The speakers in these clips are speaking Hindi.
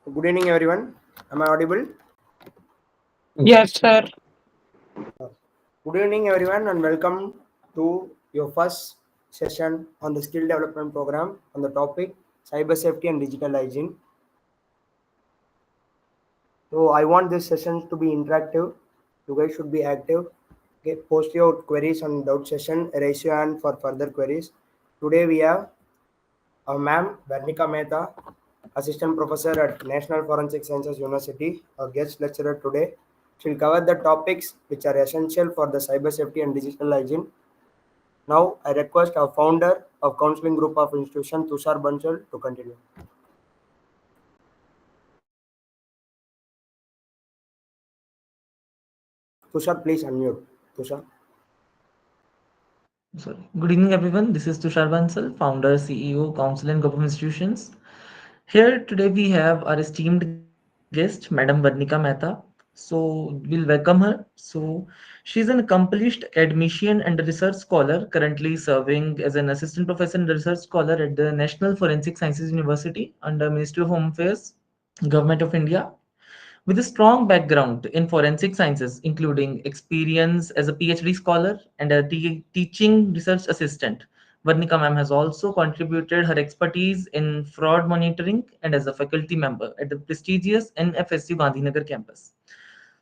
Good evening, everyone. Am I audible? Yes, sir. Good evening, everyone, and welcome to your first session on the skill development program on the topic cyber safety and digital hygiene. So, I want this session to be interactive. You guys should be active. Okay, post your queries on doubt session. Raise your hand for further queries. Today we have our ma'am Varnika Mehta, assistant professor at National Forensic Sciences University, our guest lecturer today. She'll cover the topics which are essential for the cyber safety and digital hygiene. Now, I request our founder of Counseling Group of Institution, Tushar Bansal, to continue. Tushar, please unmute. Tushar. Sorry. Good evening, everyone. This is Tushar Bansal, founder, CEO, Council and Group of Institutions. Here today we have our esteemed guest, Madam Varnika Mehta. So we'll welcome her. So she's an accomplished admission and research scholar, currently serving as an assistant professor and research scholar at the National Forensic Sciences University under Ministry of Home Affairs, Government of India. With a strong background in forensic sciences, including experience as a PhD scholar and a teaching research assistant, Varnika ma'am has also contributed her expertise in fraud monitoring and as a faculty member at the prestigious NFSU Gandhinagar campus.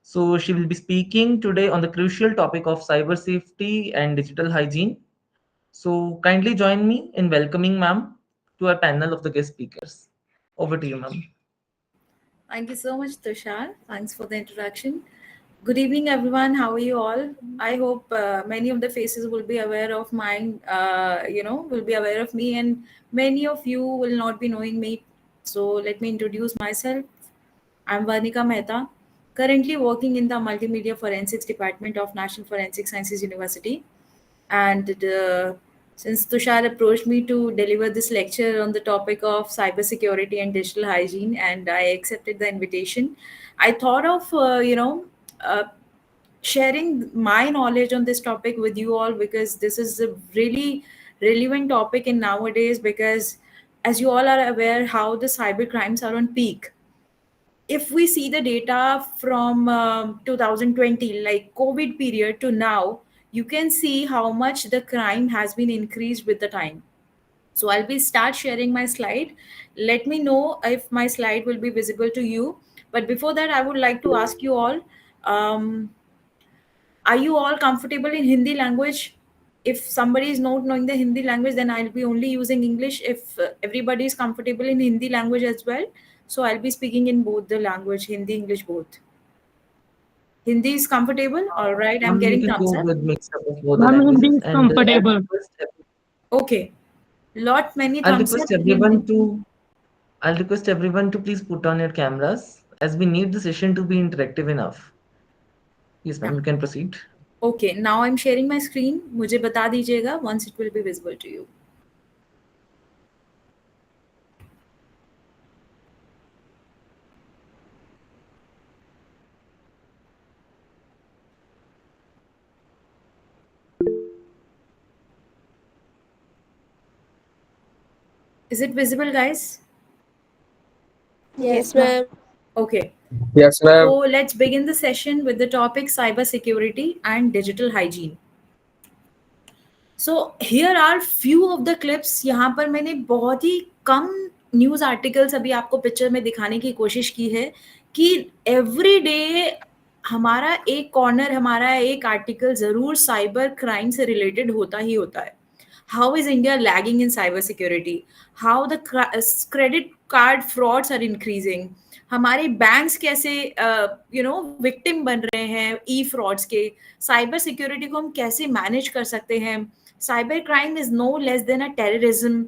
So she will be speaking today on the crucial topic of cyber safety and digital hygiene. So kindly join me in welcoming ma'am to our panel of the guest speakers. Over to you, ma'am. Thank you so much, Tushar. Thanks for the introduction. Good evening, everyone. How are you all? I hope many of the faces will be aware of mine, will be aware of me, and many of you will not be knowing me. So, let me introduce myself. I'm Varnika Mehta, currently working in the Multimedia Forensics Department of National Forensic Sciences University. And since Tushar approached me to deliver this lecture on the topic of cybersecurity and digital hygiene, and I accepted the invitation, I thought of, uh, sharing my knowledge on this topic with you all, because this is a really relevant topic in nowadays, because as you all are aware how the cyber crimes are on peak. If we see the data from 2020, like COVID period to now, you can see how much the crime has been increased with the time. So I'll be start sharing my slide. Let me know if my slide will be visible to you. But before that, I would like to ask you all, um, are you all comfortable in Hindi language? If somebody is not knowing the Hindi language, then I'll be only using English. If everybody is comfortable in Hindi language as well, so I'll be speaking in both the language, Hindi, English, both. Hindi is comfortable. All right, I'm You getting can go thumbs up. with mix up of both the Ma'am, Hindi languages, is and comfortable. Okay, lot many I'll thumbs request up in Hindi. everyone to I'll request everyone to please put on your cameras as we need the session to be interactive enough. Yes, Yeah. ma'am, you can proceed. Okay, now I'm sharing my screen. मुझे बता दीजिएगा once it will be visible to you. Is it visible, guys? Yes, ma'am. Okay. Yes, So ma'am. let's begin the session with the topic cybersecurity and digital hygiene. So here are few of the clips. यहाँ पर मैंने बहुत ही कम न्यूज़ आर्टिकल्स अभी आपको पिक्चर में दिखाने की कोशिश की है कि एवरी डे हमारा एक कॉर्नर, हमारा एक आर्टिकल ज़रूर साइबर क्राइम से रिलेटेड होता ही होता है. How is India lagging in cybersecurity? How the credit card frauds are increasing? हमारे बैंक्स कैसे विक्टिम बन रहे हैं ई फ्रॉड्स के. साइबर सिक्योरिटी को हम कैसे मैनेज कर सकते हैं. Cyber crime is no less than a terrorism.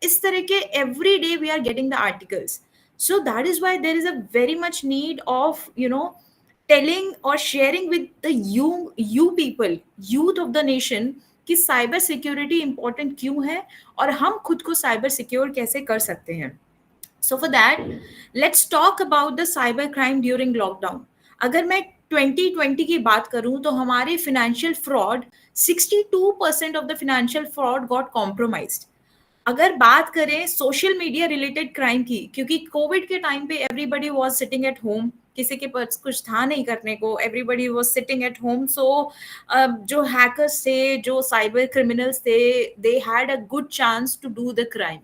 इस तरह के every day we are getting the articles. So that is why there is a very much need of telling or sharing with the you people, youth of the nation, कि साइबर सिक्योरिटी इंपॉर्टेंट क्यों है और हम खुद को साइबर सिक्योर कैसे कर सकते हैं. So for that let's talk about the cyber crime during lockdown. अगर मैं 2020 की बात करूं तो हमारे financial fraud 62% of the financial fraud got compromised. अगर बात करें सोशल मीडिया रिलेटेड क्राइम की, क्योंकि कोविड के टाइम पे everybody was sitting at home, किसी के पास कुछ था नहीं करने को, everybody was sitting at home, so जो हैकर्स थे, जो साइबर क्रिमिनल्स थे, they had a good chance to do the crime.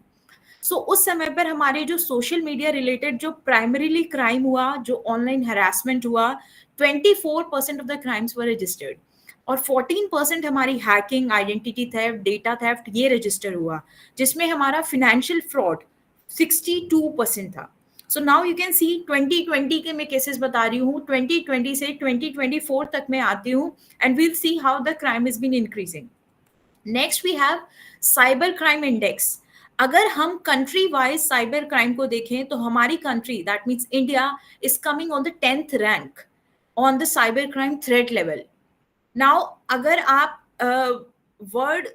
So उस समय पर हमारे जो सोशल मीडिया रिलेटेड जो प्राइमरीली क्राइम हुआ, जो ऑनलाइन हैरासमेंट हुआ, 24% of the crimes were registered, और 14% हमारी hacking, identity theft, data theft ये रजिस्टर हुआ, जिसमें हमारा फिनेंशियल फ्रॉड 62% था। So now you can see 2020 के मैं केसेस बता रही हूँ, 2020 से 2024 तक मैं आती हूँ, and we'll see how the crime is been increasing. Next we have cyber crime index. अगर हम कंट्री वाइज साइबर क्राइम को देखें तो हमारी country, that means India, is coming on the 10th rank on the cyber crime threat level. Now अगर आप world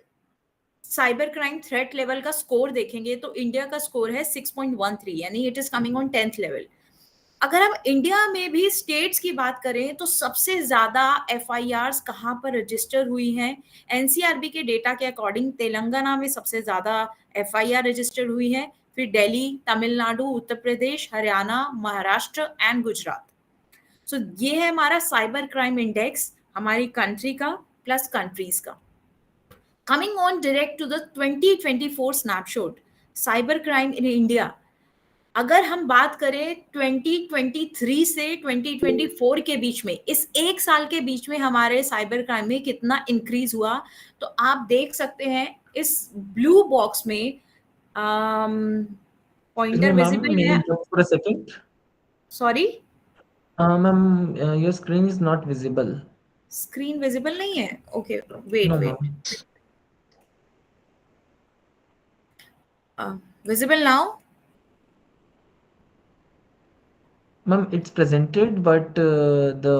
cyber crime threat level का स्कोर देखेंगे तो इंडिया का स्कोर है 6.13, यानी it is coming on 10th level. अगर हम इंडिया में भी स्टेट्स की बात करें तो सबसे ज्यादा FIRs कहाँ पर रजिस्टर हुई हैं? NCRB के डेटा के अकॉर्डिंग तेलंगाना में सबसे ज्यादा FIR रजिस्टर हुई है, फिर दिल्ली, तमिलनाडु, उत्तर प्रदेश, हरियाणा, महाराष्ट्र एंड गुजरात। सो ये है हमारा साइबर क्राइम इंडेक्स हमारी कंट्री का प्लस कंट्रीज का। Coming on direct to the 2024 snapshot cyber crime in India. अगर हम बात करें 2023 से 2024 के बीच में, इस एक साल के बीच में हमारे साइबर क्राइम में कितना इंक्रीज हुआ, तो आप देख सकते हैं इस ब्लू बॉक्स में पॉइंटर विजिबल है। For a second. Sorry, Ma'am, your screen is not visible. Screen visible नहीं है? Okay, wait No, wait, ma'am. Visible now? Ma'am, it's presented, but the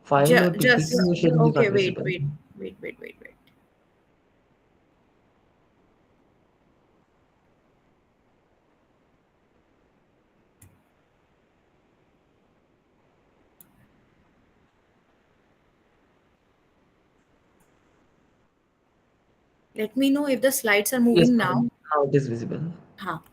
file or Just PPT you're sharing is okay, not wait, visible. wait. Let me know if the slides are Yes, moving ma'am. now. Now it is visible. हाँ,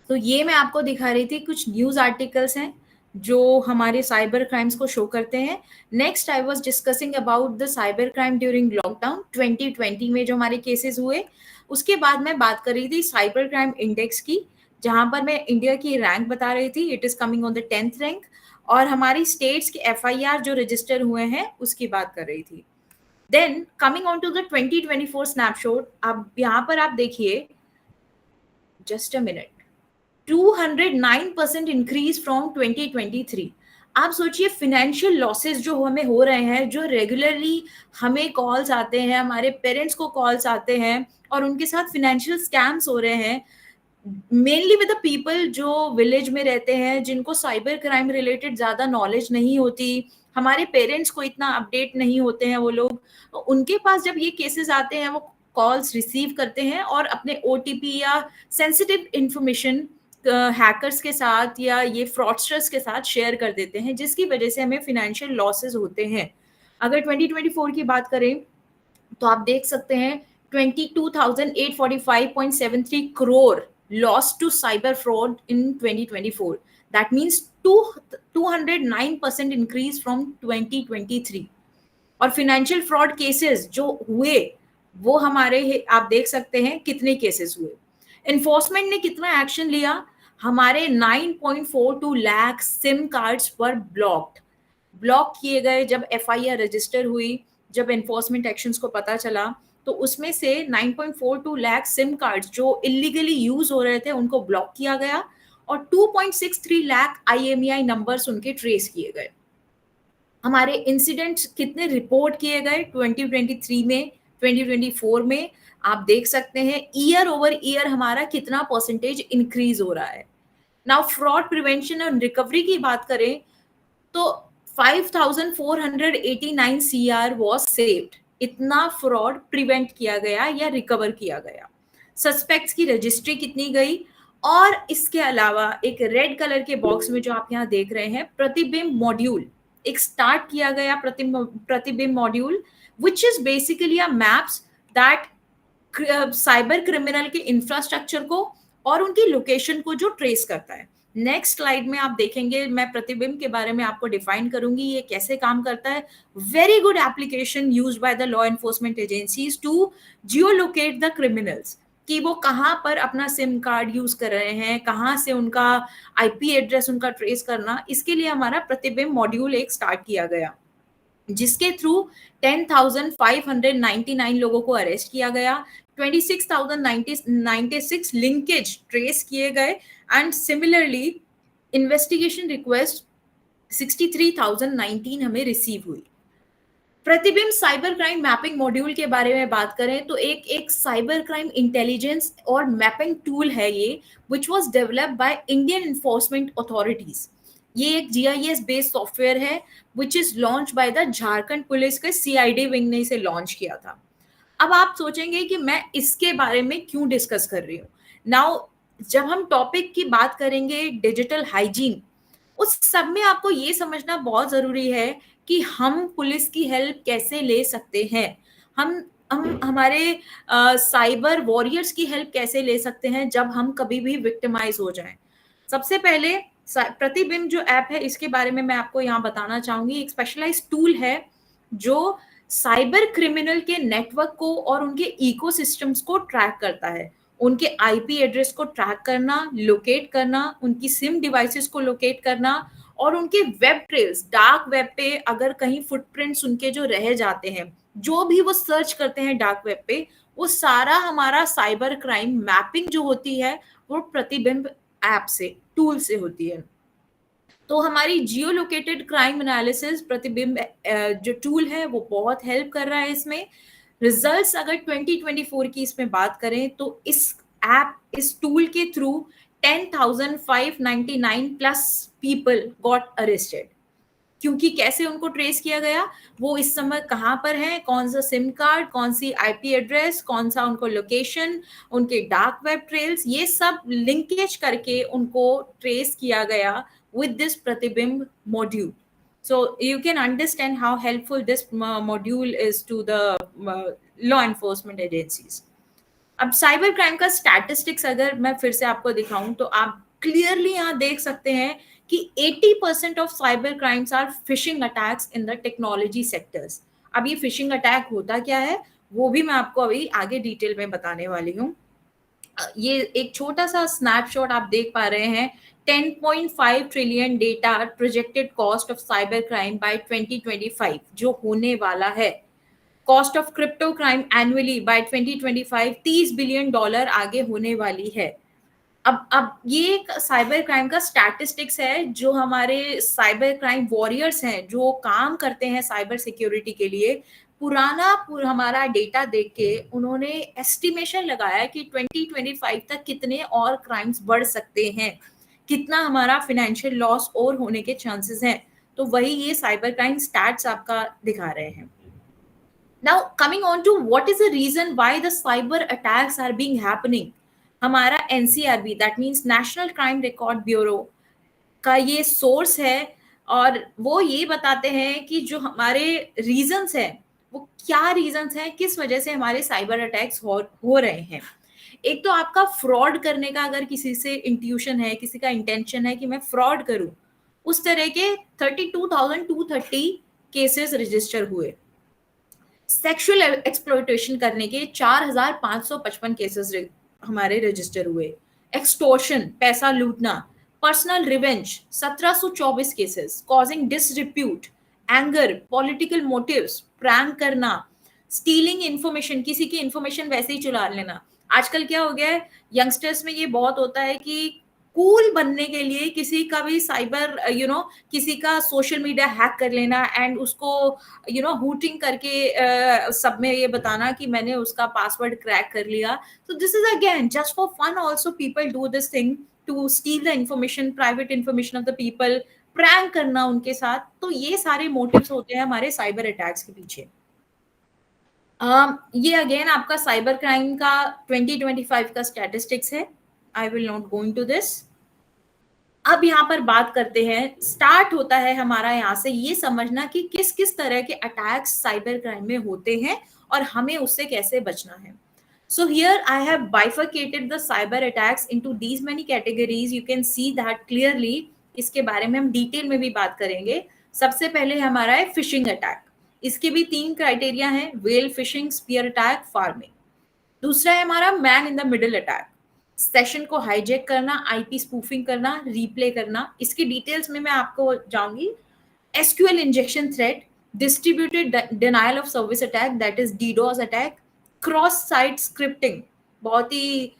तो ये मैं आपको दिखा रही थी, कुछ न्यूज आर्टिकल्स हैं जो हमारे साइबर क्राइम्स को शो करते हैं। Next I was discussing about the cyber crime during lockdown 2020 में जो हमारे केसेस हुए। उसके बाद मैं बात कर रही थी साइबर क्राइम इंडेक्स की, जहां पर मैं इंडिया की रैंक बता रही थी, it is coming on the 10th rank, और हमारी स्टेट्स के FIR जो रजिस्टर हुए हैं उसकी बात कर रही थी। Then coming on to the 2024 snapshot, अब यहाँ पर आप देखिए, just a minute, 209% increase from 2023। आप सोचिए फिनेंशियल लॉसेस जो हमें हो रहे हैं, जो रेगुलरली हमें कॉल्स आते हैं, हमारे पेरेंट्स को कॉल्स आते हैं और उनके साथ फिनेंशियल स्कैम्स हो रहे हैं, मेनली विद द पीपल जो विलेज में रहते हैं, जिनको साइबर क्राइम रिलेटेड ज्यादा नॉलेज नहीं होती, हमारे पेरेंट्स को इतना अपडेट नहीं होते हैं वो लोग, तो उनके पास जब ये केसेस आते हैं वो कॉल्स रिसीव करते हैं और अपने OTP या सेंसिटिव इंफॉर्मेशन हैकर्स के साथ या ये फ्रॉडस्टर्स के साथ शेयर कर देते हैं, जिसकी वजह से हमें फिनेंशियल लॉसेस होते हैं। अगर 2024 की बात करें तो आप देख सकते हैं 22,845.73 crore loss to cyber fraud in 2024. That means 209% increase from 2023. और फिनेंशियल फ्रॉड केसेस जो हुए वो हमारे, आप देख सकते हैं कितने केसेस हुए। एनफोर्समेंट ने कितना एक्शन लिया? हमारे 9.42 लाख सिम कार्ड्स पर ब्लॉक किए गए। जब FIR रजिस्टर हुई, जब एनफोर्समेंट एक्शंस को पता चला, तो उसमें से 9.42 लाख सिम कार्ड्स जो इलीगली यूज हो रहे थे उनको ब्लॉक किया गया और 2.63 लाख IMEI नंबर्स उनके ट्रेस किए गए। हमारे इंसिडेंट्स कितने रिपोर्ट किए गए 2023 में, 2024 में, आप देख सकते हैं ईयर ओवर ईयर हमारा कितना परसेंटेज इंक्रीज हो रहा है। Now fraud prevention and recovery की बात करें तो 5,489 CR वॉज सेव्ड। इतना फ्रॉड प्रिवेंट किया गया या रिकवर किया गया। सस्पेक्ट्स की रजिस्ट्री कितनी गई, और इसके अलावा एक रेड कलर के बॉक्स में जो आप यहाँ देख रहे हैं, प्रतिबिंब मॉड्यूल एक स्टार्ट किया गया, प्रतिबिंब module, which is basically a maps that cyber criminal के इंफ्रास्ट्रक्चर को और उनकी लोकेशन को जो ट्रेस करता है। नेक्स्ट स्लाइड में आप देखेंगे, मैं प्रतिबिंब के बारे में आपको डिफाइन करूंगी ये कैसे काम करता है। Very good application used by the law enforcement agencies to geolocate the criminals, कि वो कहाँ पर अपना सिम कार्ड यूज कर रहे हैं, कहाँ से उनका आईपी एड्रेस उनका ट्रेस करना। इसके लिए हमारा प्रतिबिंब मॉड्यूल एक स्टार्ट किया गया, जिसके थ्रू 10,599 लोगों को अरेस्ट किया गया, 26,096 लिंकेज ट्रेस किए गए, एंड सिमिलरली इन्वेस्टिगेशन रिक्वेस्ट 63,019 हमें रिसीव हुई। प्रतिबिंब साइबर क्राइम मैपिंग मॉड्यूल के बारे में बात करें तो एक साइबर क्राइम इंटेलिजेंस और मैपिंग टूल है ये, which was developed by Indian enforcement authorities. ये एक GIS बेस्ड सॉफ्टवेयर है which is launch by the Jharkhand police के CID विंग ने इसे लॉन्च किया था। अब आप सोचेंगे कि मैं इसके बारे में क्यों डिस्कस कर रही हूँ। नाउ जब हम टॉपिक की बात करेंगे डिजिटल हाइजीन, उस सब में आपको ये समझना बहुत जरूरी है कि हम पुलिस की हेल्प कैसे ले सकते हैं, हम हमारे साइबर वॉरियर्स की हेल्प कैसे ले सकते हैं जब हम कभी भी विक्टिमाइज हो जाएं। सबसे पहले प्रतिबिंब जो ऐप है इसके बारे में मैं आपको यहाँ बताना चाहूंगी। एक स्पेशलाइज्ड टूल है जो साइबर क्रिमिनल के नेटवर्क को और उनके इकोसिस्टम्स को ट्रैक करता है। उनके आईपी एड्रेस को ट्रैक करना, लोकेट करना, उनकी सिम डिवाइसेस को लोकेट करना, और उनके वेब ट्रेल्स, डार्क वेब पे अगर कहीं फुटप्रिंट्स उनके जो रह जाते हैं, जो भी वो सर्च करते हैं डार्क वेब पे, वो सारा हमारा साइबर क्राइम मैपिंग जो होती है वो प्रतिबिंब ऐप से, टूल से होती है। तो हमारी जियो लोकेटेड क्राइम एनालिसिस प्रतिबिंब जो टूल है वो बहुत हेल्प कर रहा है इसमें। रिजल्ट्स अगर 2024 की इसमें बात करें तो इस ऐप, इस टूल के through 10,599 plus people got arrested. क्योंकि कैसे उनको ट्रेस किया गया, वो इस समय कहाँ पर हैं, कौन सा सिम कार्ड, कौन सी आईपी एड्रेस, कौन सा उनको लोकेशन, उनके डार्क वेब ट्रेल्स, ये सब लिंकेज करके उनको ट्रेस किया गया with this Pratibimb module. So you can understand how helpful this module is to the law enforcement agencies. अब साइबर क्राइम का स्टैटिस्टिक्स अगर मैं फिर से आपको दिखाऊं तो आप क्लियरली यहाँ देख सकते हैं कि 80% of cyber crimes are phishing attacks in the technology sectors. अब ये फिशिंग अटैक होता क्या है वो भी मैं आपको अभी आगे डिटेल में बताने वाली हूँ। ये एक छोटा सा स्नैपशॉट आप देख पा रहे हैं, 10.5 trillion data projected cost of cyber crime by 2025 जो होने वाला है। Cost of crypto crime annually by 2025 $30 billion आगे होने वाली है। अब ये एक साइबर क्राइम का स्टैटिस्टिक्स है जो हमारे साइबर क्राइम वॉरियर्स हैं जो काम करते हैं साइबर सिक्योरिटी के लिए, हमारा डेटा देख के उन्होंने एस्टिमेशन लगाया कि 2025 तक कितने और क्राइम्स बढ़ सकते हैं, कितना हमारा फाइनेंशियल लॉस और होने के चांसेस हैं। तो वही ये साइबर क्राइम स्टैट्स आपका दिखा रहे हैं। Now coming on to what is the reason why the cyber attacks are being happening, हमारा NCRB that means national crime record bureau का ये सोर्स है और वो ये बताते हैं कि जो हमारे रीजंस हैं वो क्या रीजंस हैं, किस वजह से हमारे साइबर अटैक्स हो रहे हैं। एक तो आपका फ्रॉड करने का अगर किसी से इंट्यूशन है, किसी का इंटेंशन है कि मैं फ्रॉड करूं, उस तरह के 32,230 केसेस रजिस्टर हुए। सेक्सुअल एक्सप्लॉयटेशन करने के 4,555 केसेस हमारे रजिस्टर हुए। एक्सटॉर्शन, पैसा लूटना, personal revenge 1724 cases, causing disrepute, anger, political motives, prank करना, स्टीलिंग इन्फॉर्मेशन, किसी की इन्फॉर्मेशन वैसे ही चुरा लेना। आजकल क्या हो गया है, यंगस्टर्स में ये बहुत होता है कि कूल बनने के लिए किसी का भी साइबर किसी का सोशल मीडिया हैक कर लेना एंड उसको हूटिंग करके सब में ये बताना कि मैंने उसका पासवर्ड क्रैक कर लिया। तो this is again just for fun also people do this thing to steal the information, private information of the people, prank करना उनके साथ। तो ये सारे मोटिव्स होते हैं हमारे साइबर अटैक्स के पीछे। ये अगेन आपका साइबर क्राइम का 2025 का स्टैटिस्टिक्स है। I will not go into this. अब यहाँ पर बात करते हैं, स्टार्ट होता है हमारा यहाँ से ये समझना कि किस किस तरह के अटैक्स साइबर क्राइम में होते हैं और हमें उससे कैसे बचना है। So here I have bifurcated the cyber attacks into these many categories. You can see that clearly. इसके बारे में हम डिटेल में भी बात करेंगे. सबसे पहले हमारा है फिशिंग अटैक. इसके भी 3 क्राइटेरिया हैं: whale phishing, spear attack, pharming. दूसरा है हमारा man in the middle attack. Session को हाईजैक करना, आईपी स्पूफिंग करना, रिप्ले करना. इसकी डिटेल्स में मैं आपको जाऊंगी. SQL injection threat, distributed denial of service attack, that is DDoS attack, cross site scripting, बहुत ही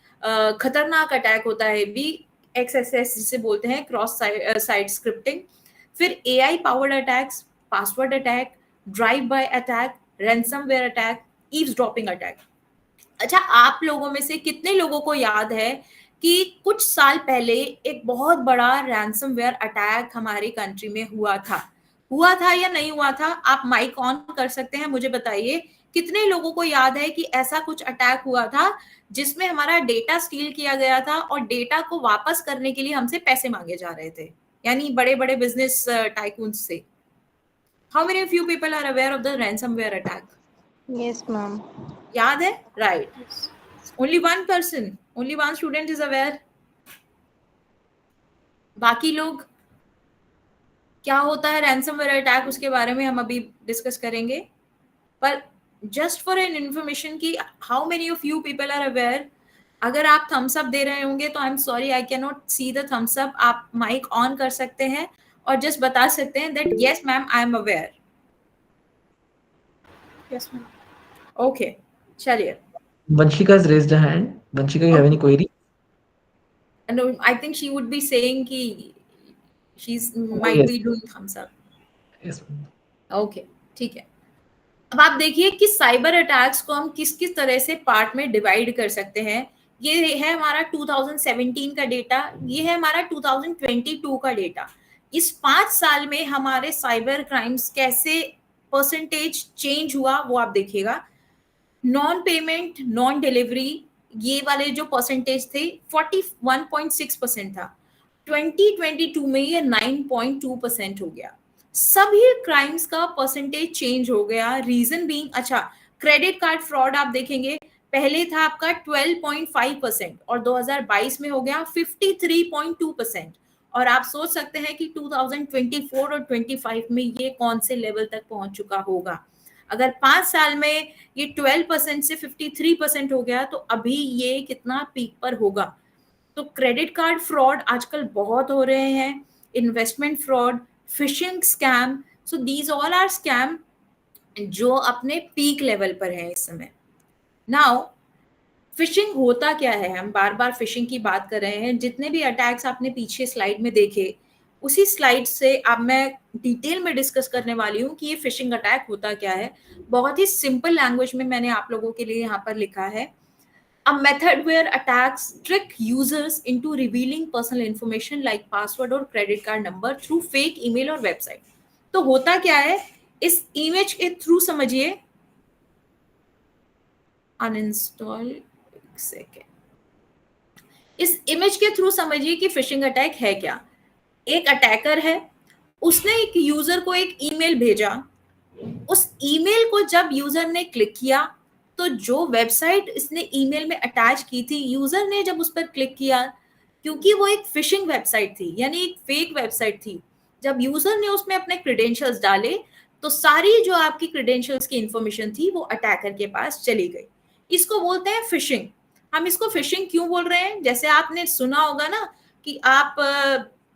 खतरनाक अटैक होता है भी, XSS जिसे बोलते हैं, क्रॉस साइट स्क्रिप्टिंग. फिर AI powered attacks, password attack, drive by attack, ransomware attack, eavesdropping attack. अच्छा, आप लोगों में से कितने लोगों को याद है कि कुछ साल पहले एक बहुत बड़ा रैंसमवेयर अटैक हमारी कंट्री में हुआ था या नहीं हुआ था? आप माइक ऑन कर सकते हैं, मुझे बताइए कितने लोगों को याद है कि ऐसा कुछ अटैक हुआ था जिसमें हमारा डेटा स्टील किया गया था और डेटा को वापस करने के लिए हमसे पैसे मांगे जा रहे थे, यानी बड़े बड़े बिजनेस टाइकून्स से. How many of you people are aware of the ransomware attack? Yes, ma'am. याद है? Right. Only one person, only one student is aware. बाकी लोग, क्या होता है रैंसमवेयर अटैक, उसके बारे में हम अभी डिस्कस करेंगे. पर जस्ट फॉर एन इन्फॉर्मेशन की how many of you people are aware. अगर आप थम्स अप दे रहे होंगे तो I am sorry, I can not see the thumbs up. आप माइक ऑन कर सकते हैं और जस्ट बता सकते हैं that yes ma'am I am aware. Yes ma'am. Okay, चलिए. Vanshika has raised her hand. Vanshika, you have any query? No, I think she would be saying कि she's might yes. be doing thumbs up. Yes. Okay, ठीक है. अब आप देखिए कि साइबर अटैक्स को हम किस किस तरह से पार्ट में डिवाइड कर सकते हैं. ये है हमारा 2017 का डेटा, ये है हमारा 2022 का डेटा. इस 5 साल में हमारे साइबर क्राइम्स कैसे परसेंटेज चेंज हुआ वो आप देखिएगा. नॉन पेमेंट, नॉन डिलीवरी, ये वाले जो परसेंटेज थे 41.6% था. 2022 में ये 9.2% हो गया. सभी क्राइम्स का परसेंटेज चेंज हो गया. रीजन बीइंग, अच्छा, क्रेडिट कार्ड फ्रॉड आप देखेंगे, पहले था आपका 12.5% और 2022 में हो गया 53.2%. और आप सोच सकते हैं कि 2024 और 25 में ये कौन से लेवल तक पहुंच चुका होगा. अगर 5 साल में ये 12% से 53% हो गया तो अभी ये कितना पीक पर होगा. तो क्रेडिट कार्ड फ्रॉड आजकल बहुत हो रहे हैं, investment fraud, phishing scam. So these all are scam जो अपने पीक लेवल पर है इस समय. नाउ फिशिंग होता क्या है? हम बार बार फिशिंग की बात कर रहे हैं. जितने भी अटैक्स आपने पीछे स्लाइड में देखे, उसी स्लाइड से अब मैं डिटेल में डिस्कस करने वाली हूँ कि ये फिशिंग अटैक होता क्या है. बहुत ही सिंपल लैंग्वेज में मैंने आप लोगों के लिए यहाँ पर लिखा है. A method where attacks trick users into revealing personal information like password or credit card number through fake email और वेबसाइट. तो होता क्या है, इस इमेज के थ्रू समझिए. Uninstall, second. इस इमेज के थ्रू समझिए कि फिशिंग अटैक है क्या. एक अटैकर है, उसने एक यूजर को एक ईमेल भेजा. उस ईमेल को जब यूजर ने क्लिक किया तो जो वेबसाइट इसने ईमेल में अटैच की थी, यूजर ने जब उस पर क्लिक किया, क्योंकि वो एक फिशिंग वेबसाइट थी, यानी एक फेक वेबसाइट थी, जब यूजर ने उसमें अपने क्रेडेंशियल्स डाले तो सारी जो आपकी क्रेडेंशियल्स की इंफॉर्मेशन थी वो अटैकर के पास चली गई. इसको बोलते हैं फिशिंग. हम इसको फिशिंग क्यों बोल रहे हैं? जैसे आपने सुना होगा ना कि आप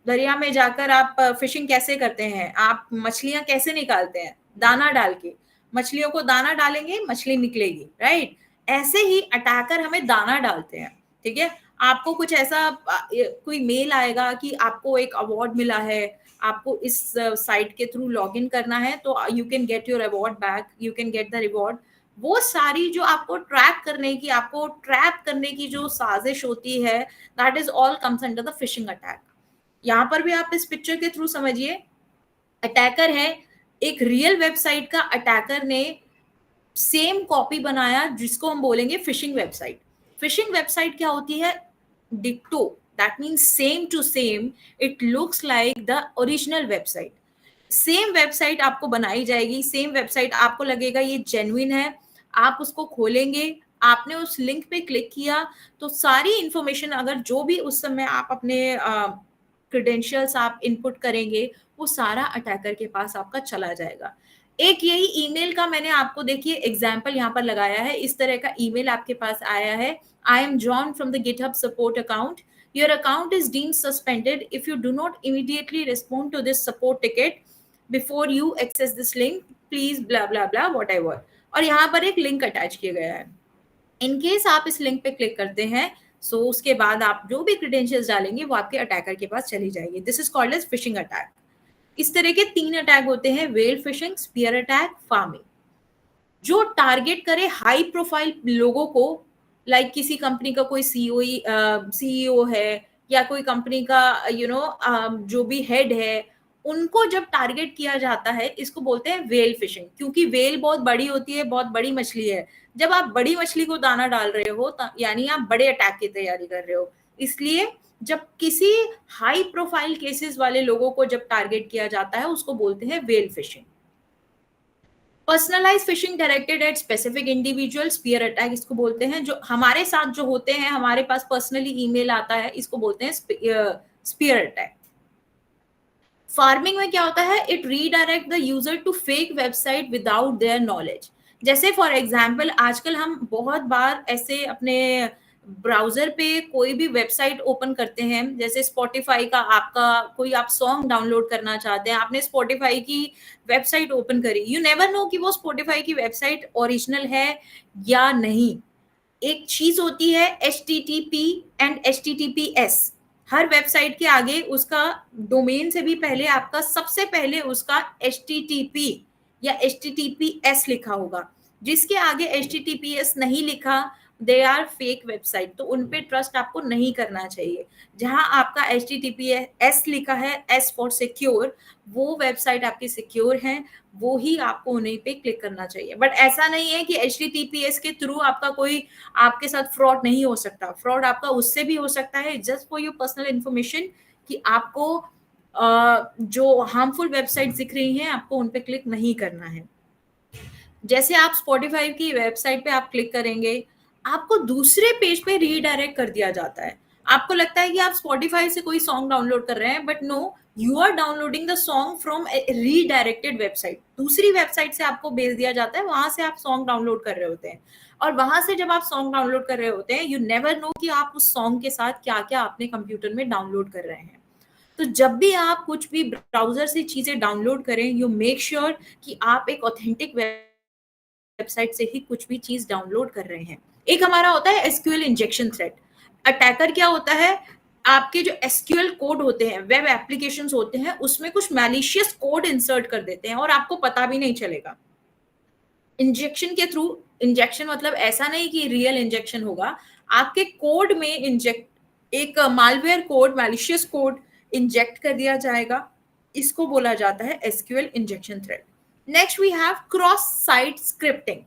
दरिया में जाकर आप फिशिंग कैसे करते हैं, आप मछलियां कैसे निकालते हैं, दाना डाल के. मछलियों को दाना डालेंगे, मछली निकलेगी, राइट. ऐसे ही अटैकर हमें दाना डालते हैं. ठीक है, आपको कुछ ऐसा कोई मेल आएगा कि आपको एक अवार्ड मिला है, आपको इस साइट के थ्रू लॉग इन करना है तो you can get your award back, you can get the reward. वो सारी जो आपको ट्रैप करने की, आपको ट्रैप करने की जो साजिश होती है, that is all comes under the phishing attack. यहाँ पर भी आप इस पिक्चर के थ्रू समझिए. अटैकर है, एक रियल वेबसाइट का अटैकर ने सेम कॉपी बनाया जिसको हम बोलेंगे फिशिंग वेबसाइट. फिशिंग वेबसाइट क्या होती है? डिक्टो, that means same to same, it looks like the original website. Same website आपको बनाई जाएगी, सेम वेबसाइट आपको लगेगा ये जेन्युइन है, आप उसको खोलेंगे, आपने उस लिंक पे क्लिक किया तो सारी इंफॉर्मेशन, अगर जो भी उस समय आप अपने क्रेडेंशियल्स आप इनपुट करेंगे, वो सारा अटैकर के पास आपका चला जाएगा। एक यही ईमेल का मैंने आपको देखिए एग्जाम्पल यहाँ पर लगाया है। इस तरह का ईमेल आपके पास आया है, I am John from the GitHub support account, your account is deemed suspended if you do not immediately respond to this support ticket before you access this link, please blah blah blah whatever। और यहाँ पर एक लिंक अटैच किया गया है। इन केस आप इस लिंक पे क्लिक करते हैं, सो उसके बाद आप जो भी क्रेडेंशियल्स डालेंगे वो आपके अटैकर के पास चली जाएगी। This is called as phishing attack. इस तरह के 3 अटैक होते हैं, whale phishing, spear attack, pharming, जो टारगेट करे हाई प्रोफाइल लोगों को, लाइक किसी कंपनी का कोई सीईओ है या कोई कंपनी का जो भी हेड है, उनको जब टारगेट किया जाता है, इसको बोलते हैं वेल फिशिंग। क्योंकि वेल बहुत बड़ी होती है, बहुत बड़ी मछली है। जब आप बड़ी मछली को दाना डाल रहे हो यानी आप बड़े अटैक की तैयारी कर रहे हो। इसलिए जब किसी हाई प्रोफाइल केसेस वाले लोगों को जब टारगेट किया जाता है, उसको बोलते हैं whale phishing. Personalize phishing directed at specific individual, spear attack इसको बोलते हैं। जो हमारे साथ जो होते हैं, हमारे पास पर्सनली ईमेल आता है, इसको बोलते हैं स्पीयर अटैक। फार्मिंग में क्या होता है, it redirect the user to fake website without their knowledge. जैसे फॉर एग्जाम्पल आजकल हम बहुत बार ऐसे अपने ब्राउजर पे कोई भी वेबसाइट ओपन करते हैं, जैसे स्पॉटिफाई का आपका कोई आप सॉन्ग डाउनलोड करना चाहते हैं, आपने स्पॉटिफाई की वेबसाइट ओपन करी, यू नेवर नो कि वो स्पॉटिफाई की वेबसाइट ओरिजिनल है या नहीं। एक चीज होती है HTTP and HTTPS। Her website के आगे उसका डोमेन से भी पहले आपका सबसे पहले उसका HTTP या HTTPS लिखा होगा। जिसके आगे HTTPS नहीं लिखा, दे आर फेक वेबसाइट, तो उन पे ट्रस्ट आपको नहीं करना चाहिए। जहां आपका HTTPS लिखा है, S फॉर सिक्योर, वो वेबसाइट आपकी सिक्योर है, वो ही आपको उन्हीं पे क्लिक करना चाहिए। बट ऐसा नहीं है कि HTTPS के थ्रू आपका कोई आपके साथ फ्रॉड नहीं हो सकता। फ्रॉड आपका उससे भी हो सकता है, just for your personal information, कि आपको जो हार्मफुल वेबसाइट दिख रही हैं, आपको उन पे क्लिक नहीं करना है। जैसे आप स्पॉटिफाई की वेबसाइट पे आप क्लिक करेंगे, आपको दूसरे पेज पे रीडायरेक्ट कर दिया जाता है। आपको लगता है कि आप स्पॉटिफाई से कोई सॉन्ग डाउनलोड कर रहे हैं, but no, you are downloading the song from redirected website. दूसरी वेबसाइट से आपको भेज दिया जाता है, वहां से आप सॉन्ग डाउनलोड कर रहे होते हैं। और वहां से जब आप सॉन्ग डाउनलोड कर रहे होते हैं, यू नेवर नो कि आप उस सॉन्ग के साथ क्या क्या अपने कंप्यूटर में डाउनलोड कर रहे हैं। तो जब भी आप कुछ भी ब्राउजर से चीजें डाउनलोड करें, यू मेक श्योर कि आप एक ऑथेंटिक वेबसाइट से ही कुछ भी चीज डाउनलोड कर रहे हैं। एक हमारा होता है SQL इंजेक्शन थ्रेट। अटैकर क्या होता है, आपके जो SQL कोड होते हैं, वेब एप्लीकेशंस होते हैं, उसमें कुछ मैलिशियस कोड इंसर्ट कर देते हैं और आपको पता भी नहीं चलेगा। इंजेक्शन के थ्रू, इंजेक्शन मतलब ऐसा नहीं कि रियल इंजेक्शन होगा, आपके कोड में एक malware code, malicious code inject कर दिया जाएगा। इसको बोला जाता है SQL injection threat. Next, we have cross-site scripting.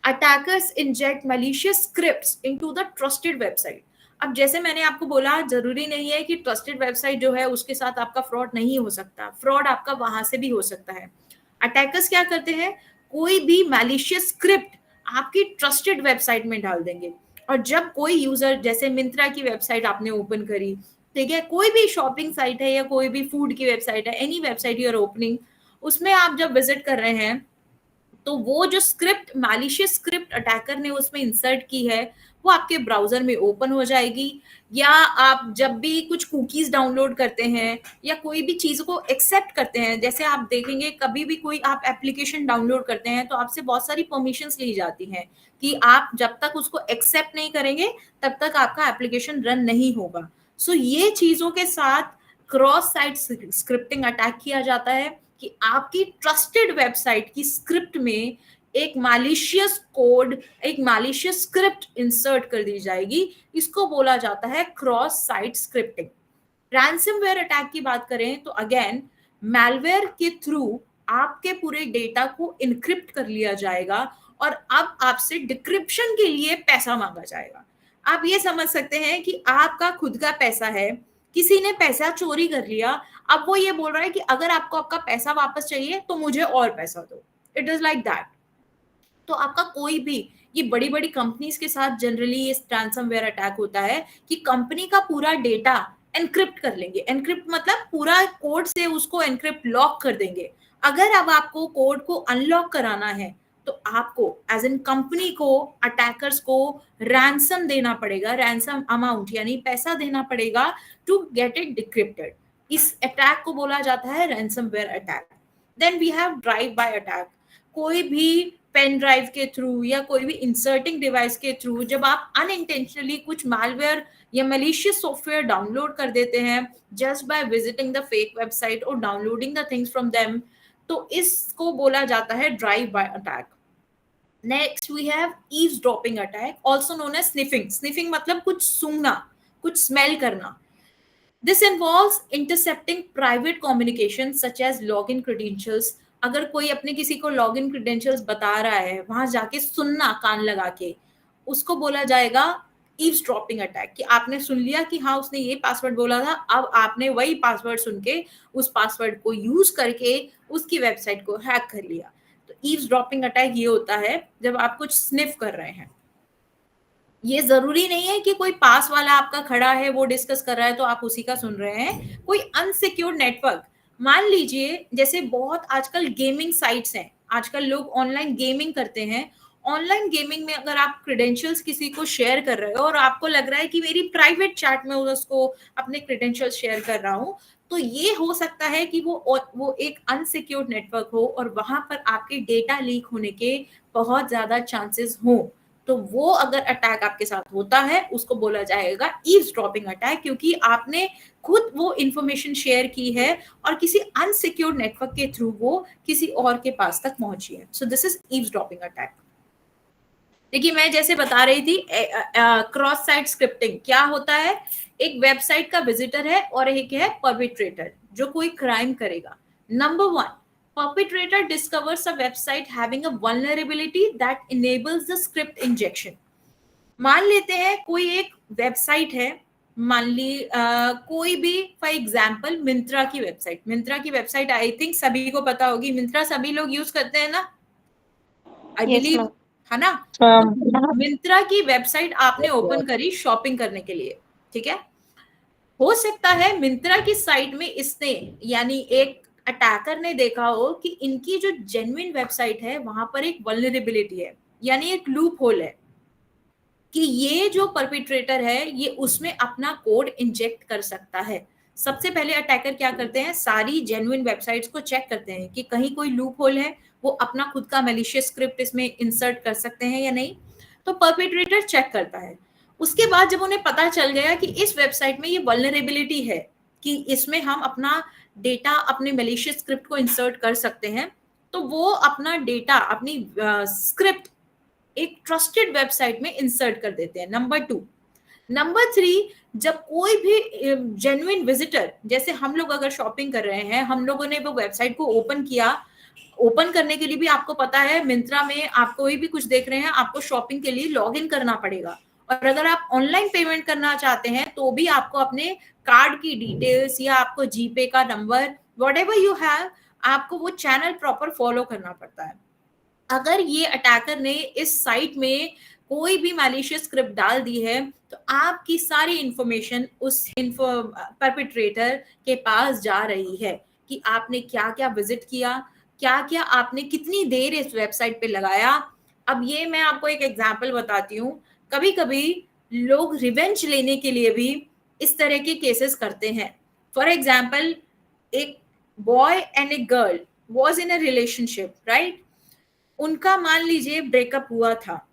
Attackers inject malicious scripts into the trusted website. अब जैसे मैंने आपको बोला, जरूरी नहीं है कि ट्रस्टेड वेबसाइट जो है उसके साथ आपका फ्रॉड नहीं हो सकता। फ्रॉड आपका वहां से भी हो सकता है। अटैकर्स क्या करते हैं, कोई भी मैलिशियस स्क्रिप्ट आपकी ट्रस्टेड वेबसाइट में डाल देंगे। और जब कोई यूजर, जैसे मिंत्रा की वेबसाइट आपने ओपन करी, ठीक है, कोई भी शॉपिंग साइट है या कोई भी फूड की वेबसाइट है, any website you are opening, उसमें आप जब विजिट कर रहे हैं, तो वो जो स्क्रिप्ट, मैलिशियस स्क्रिप्ट अटैकर ने उसमें इंसर्ट की है, वो आपके ब्राउजर में ओपन हो जाएगी। या आप जब भी कुछ कुकीज डाउनलोड करते हैं या कोई भी चीज को एक्सेप्ट करते हैं, जैसे आप देखेंगे कभी भी कोई आप एप्लीकेशन डाउनलोड करते हैं तो आपसे बहुत सारी परमिशंस ली जाती हैं कि आप जब तक उसको एक्सेप्ट नहीं करेंगे तब तक आपका एप्लीकेशन रन नहीं होगा। सो ये चीजों के साथ क्रॉस साइट स्क्रिप्टिंग अटैक किया जाता है कि आपकी ट्रस्टेड वेबसाइट की स्क्रिप्ट में एक मैलिशियस कोड, एक मैलिशियस स्क्रिप्ट इंसर्ट कर दी जाएगी। इसको बोला जाता है cross site scripting. Ransomware attack की बात करें तो अगेन, मैलवेयर के थ्रू आपके पूरे डेटा को इनक्रिप्ट कर लिया जाएगा और अब आपसे डिक्रिप्शन के लिए पैसा मांगा जाएगा। आप ये समझ सकते हैं कि आपका खुद का पैसा है, किसी ने पैसा चोरी कर लिया, अब वो ये बोल रहा है कि अगर आपको आपका पैसा वापस चाहिए तो मुझे और पैसा दो। It is like that. तो आपका कोई भी, ये बड़ी बड़ी कंपनीज के साथ जनरली ये रैंसमवेयर अटैक होता है कि कंपनी का पूरा डेटा एनक्रिप्ट कर लेंगे। एनक्रिप्ट मतलब पूरा कोड से उसको एनक्रिप्ट लॉक कर देंगे। अगर अब आपको कोड को अनलॉक कराना है तो आपको एज एन कंपनी को अटैकर्स को रैंसम देना पड़ेगा, रैंसम अमाउंट यानी पैसा देना पड़ेगा टू गेट इट डिक्रिप्टेड। इस अटैक को बोला जाता है ransomware attack. Then we have drive by attack. कोई भी पेन ड्राइव के थ्रू या कोई भी इंसर्टिंग डिवाइस के थ्रू जब आप अनइंटेंशनली कुछ मालवेयर या मलिशियस सॉफ्टवेयर डाउनलोड कर देते हैं just by visiting the fake website और downloading the things from them, तो इसको बोला जाता है drive by attack. Next we have eavesdropping attack, also known as sniffing. Sniffing मतलब कुछ सूंघना, कुछ स्मेल करना। This involves intercepting private communication such as login credentials। अगर कोई अपने किसी को login credentials बता रहा है, वहां जाके सुनना कान लगा के, उसको बोला जाएगा eavesdropping अटैक। कि आपने सुन लिया कि हाँ उसने ये पासवर्ड बोला था, अब आपने वही पासवर्ड सुन के उस पासवर्ड को यूज करके उसकी वेबसाइट को हैक कर लिया। तो eavesdropping अटैक ये होता है जब आप कुछ स्निफ कर रहे हैं। ये जरूरी नहीं है कि कोई पास वाला आपका खड़ा है वो डिस्कस कर रहा है तो आप उसी का सुन रहे हैं। कोई अनसिक्योर्ड नेटवर्क, मान लीजिए जैसे बहुत आजकल गेमिंग साइट्स हैं, आजकल लोग ऑनलाइन गेमिंग करते हैं। ऑनलाइन गेमिंग में अगर आप क्रेडेंशियल्स किसी को शेयर कर रहे हो और आपको लग रहा है कि मेरी प्राइवेट चैट में उसको अपने क्रेडेंशियल्स शेयर कर रहा हूँ, तो ये हो सकता है कि वो एक अनसिक्योर्ड नेटवर्क हो और वहां पर आपके डेटा लीक होने के बहुत ज्यादा चांसेस हो। तो वो अगर अटैक आपके साथ होता है उसको बोला जाएगा ईव्सड्रॉपिंग अटैक, क्योंकि आपने खुद वो इंफॉर्मेशन शेयर की है और किसी अनसिक्योर्ड नेटवर्क के थ्रू वो किसी और के पास तक पहुंची है। So this is eavesdropping attack. देखिए मैं जैसे बता रही थी क्रॉस साइट स्क्रिप्टिंग क्या होता है। एक वेबसाइट का विजिटर है और एक है परपिट्रेटर जो कोई क्राइम करेगा। Number 1, perpetrator discovers a website having a vulnerability that enables the script injection। मान लेते हैं कोई एक वेबसाइट है, मान ली कोई भी फॉर एग्जांपल मिंत्रा की वेबसाइट। मिंत्रा की वेबसाइट आई थिंक सभी को पता होगी, मिंत्रा सभी लोग यूज करते हैं ना, आई बिलीव, है ना। तो मिंत्रा की वेबसाइट आपने ओपन करी शॉपिंग करने के लिए, ठीक है। हो सकता है मिंत्रा की साइट में इसने यानी एक अटैकर ने देखा हो कि इनकी जो जेन्युइन वेबसाइट है वहां पर एक वल्नरेबिलिटी है, यानी एक लूप होल है कि ये जो परपिट्रेटर है ये उसमें अपना कोड इंजेक्ट कर सकता है। सबसे पहले अटैकर क्या करते हैं, सारी जेन्युइन वेबसाइट्स को चेक करते हैं कि कहीं कोई लूप होल है, वो अपना खुद का मैलिशियस स्क्रिप्ट इसमें इंसर्ट कर सकते हैं या नहीं। तो परपिट्रेटर चेक करता है। उसके बाद जब उन्हें पता चल गया कि इस वेबसाइट में ये वल्नरेबिलिटी है कि इसमें हम अपना डेटा अपने मैलिशियस स्क्रिप्ट को इंसर्ट कर सकते हैं, तो वो अपना डेटा अपनी स्क्रिप्ट एक ट्रस्टेड वेबसाइट में इंसर्ट कर देते हैं। नंबर 2। नंबर 3, जब कोई भी जेन्युइन विजिटर, जैसे हम लोग अगर शॉपिंग कर रहे हैं, हम लोगों ने वो वेबसाइट को ओपन किया, ओपन करने के लिए भी आपको पता है मिंत्रा में आप कोई भी कुछ देख रहे हैं आपको शॉपिंग के लिए लॉग इन करना पड़ेगा। और अगर आप ऑनलाइन पेमेंट करना चाहते हैं तो भी आपको अपने कार्ड की डिटेल्स या आपको जीपे का नंबर व्हाटएवर यू हैव, आपको वो चैनल प्रॉपर फॉलो करना पड़ता है। अगर ये अटैकर ने इस साइट में कोई भी मैलिशियस स्क्रिप्ट डाल दी है तो आपकी सारी इंफॉर्मेशन उस परपिट्रेटर के पास जा रही है कि आपने क्या क्या विजिट किया, क्या क्या आपने कितनी देर इस वेबसाइट पे लगाया। अब ये मैं आपको एक एग्जांपल बताती हूँ। कभी कभी लोग रिवेंज लेने के लिए भी इस तरह के केसेस करते हैं। फॉर एग्जाम्पल, एक boy and a girl was in a relationship, right. उनका मान लीजिए ब्रेकअप हुआ था।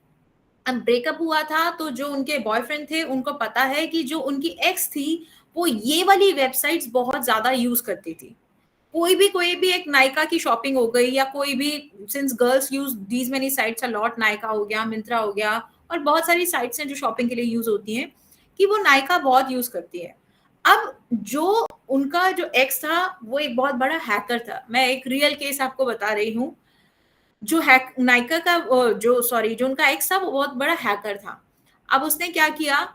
अब ब्रेकअप हुआ था तो जो उनके बॉयफ्रेंड थे उनको पता है कि जो उनकी एक्स थी वो ये वाली वेबसाइट्स बहुत ज्यादा यूज करती थी। कोई भी एक नायका की शॉपिंग हो गई या कोई भी, since girls use these many sites a lot, Nykaa हो गया, मिंत्रा हो गया और बहुत सारी साइट्स हैं जो शॉपिंग के लिए यूज होती हैं, कि वो नायका बहुत यूज करती है। अब जो उनका जो एक्स था वो एक बहुत बड़ा हैकर था। मैं एक रियल केस आपको बता रही हूँ। जो नायका का जो उनका एक्स था वो बहुत बड़ा हैकर था। अब उसने क्या किया,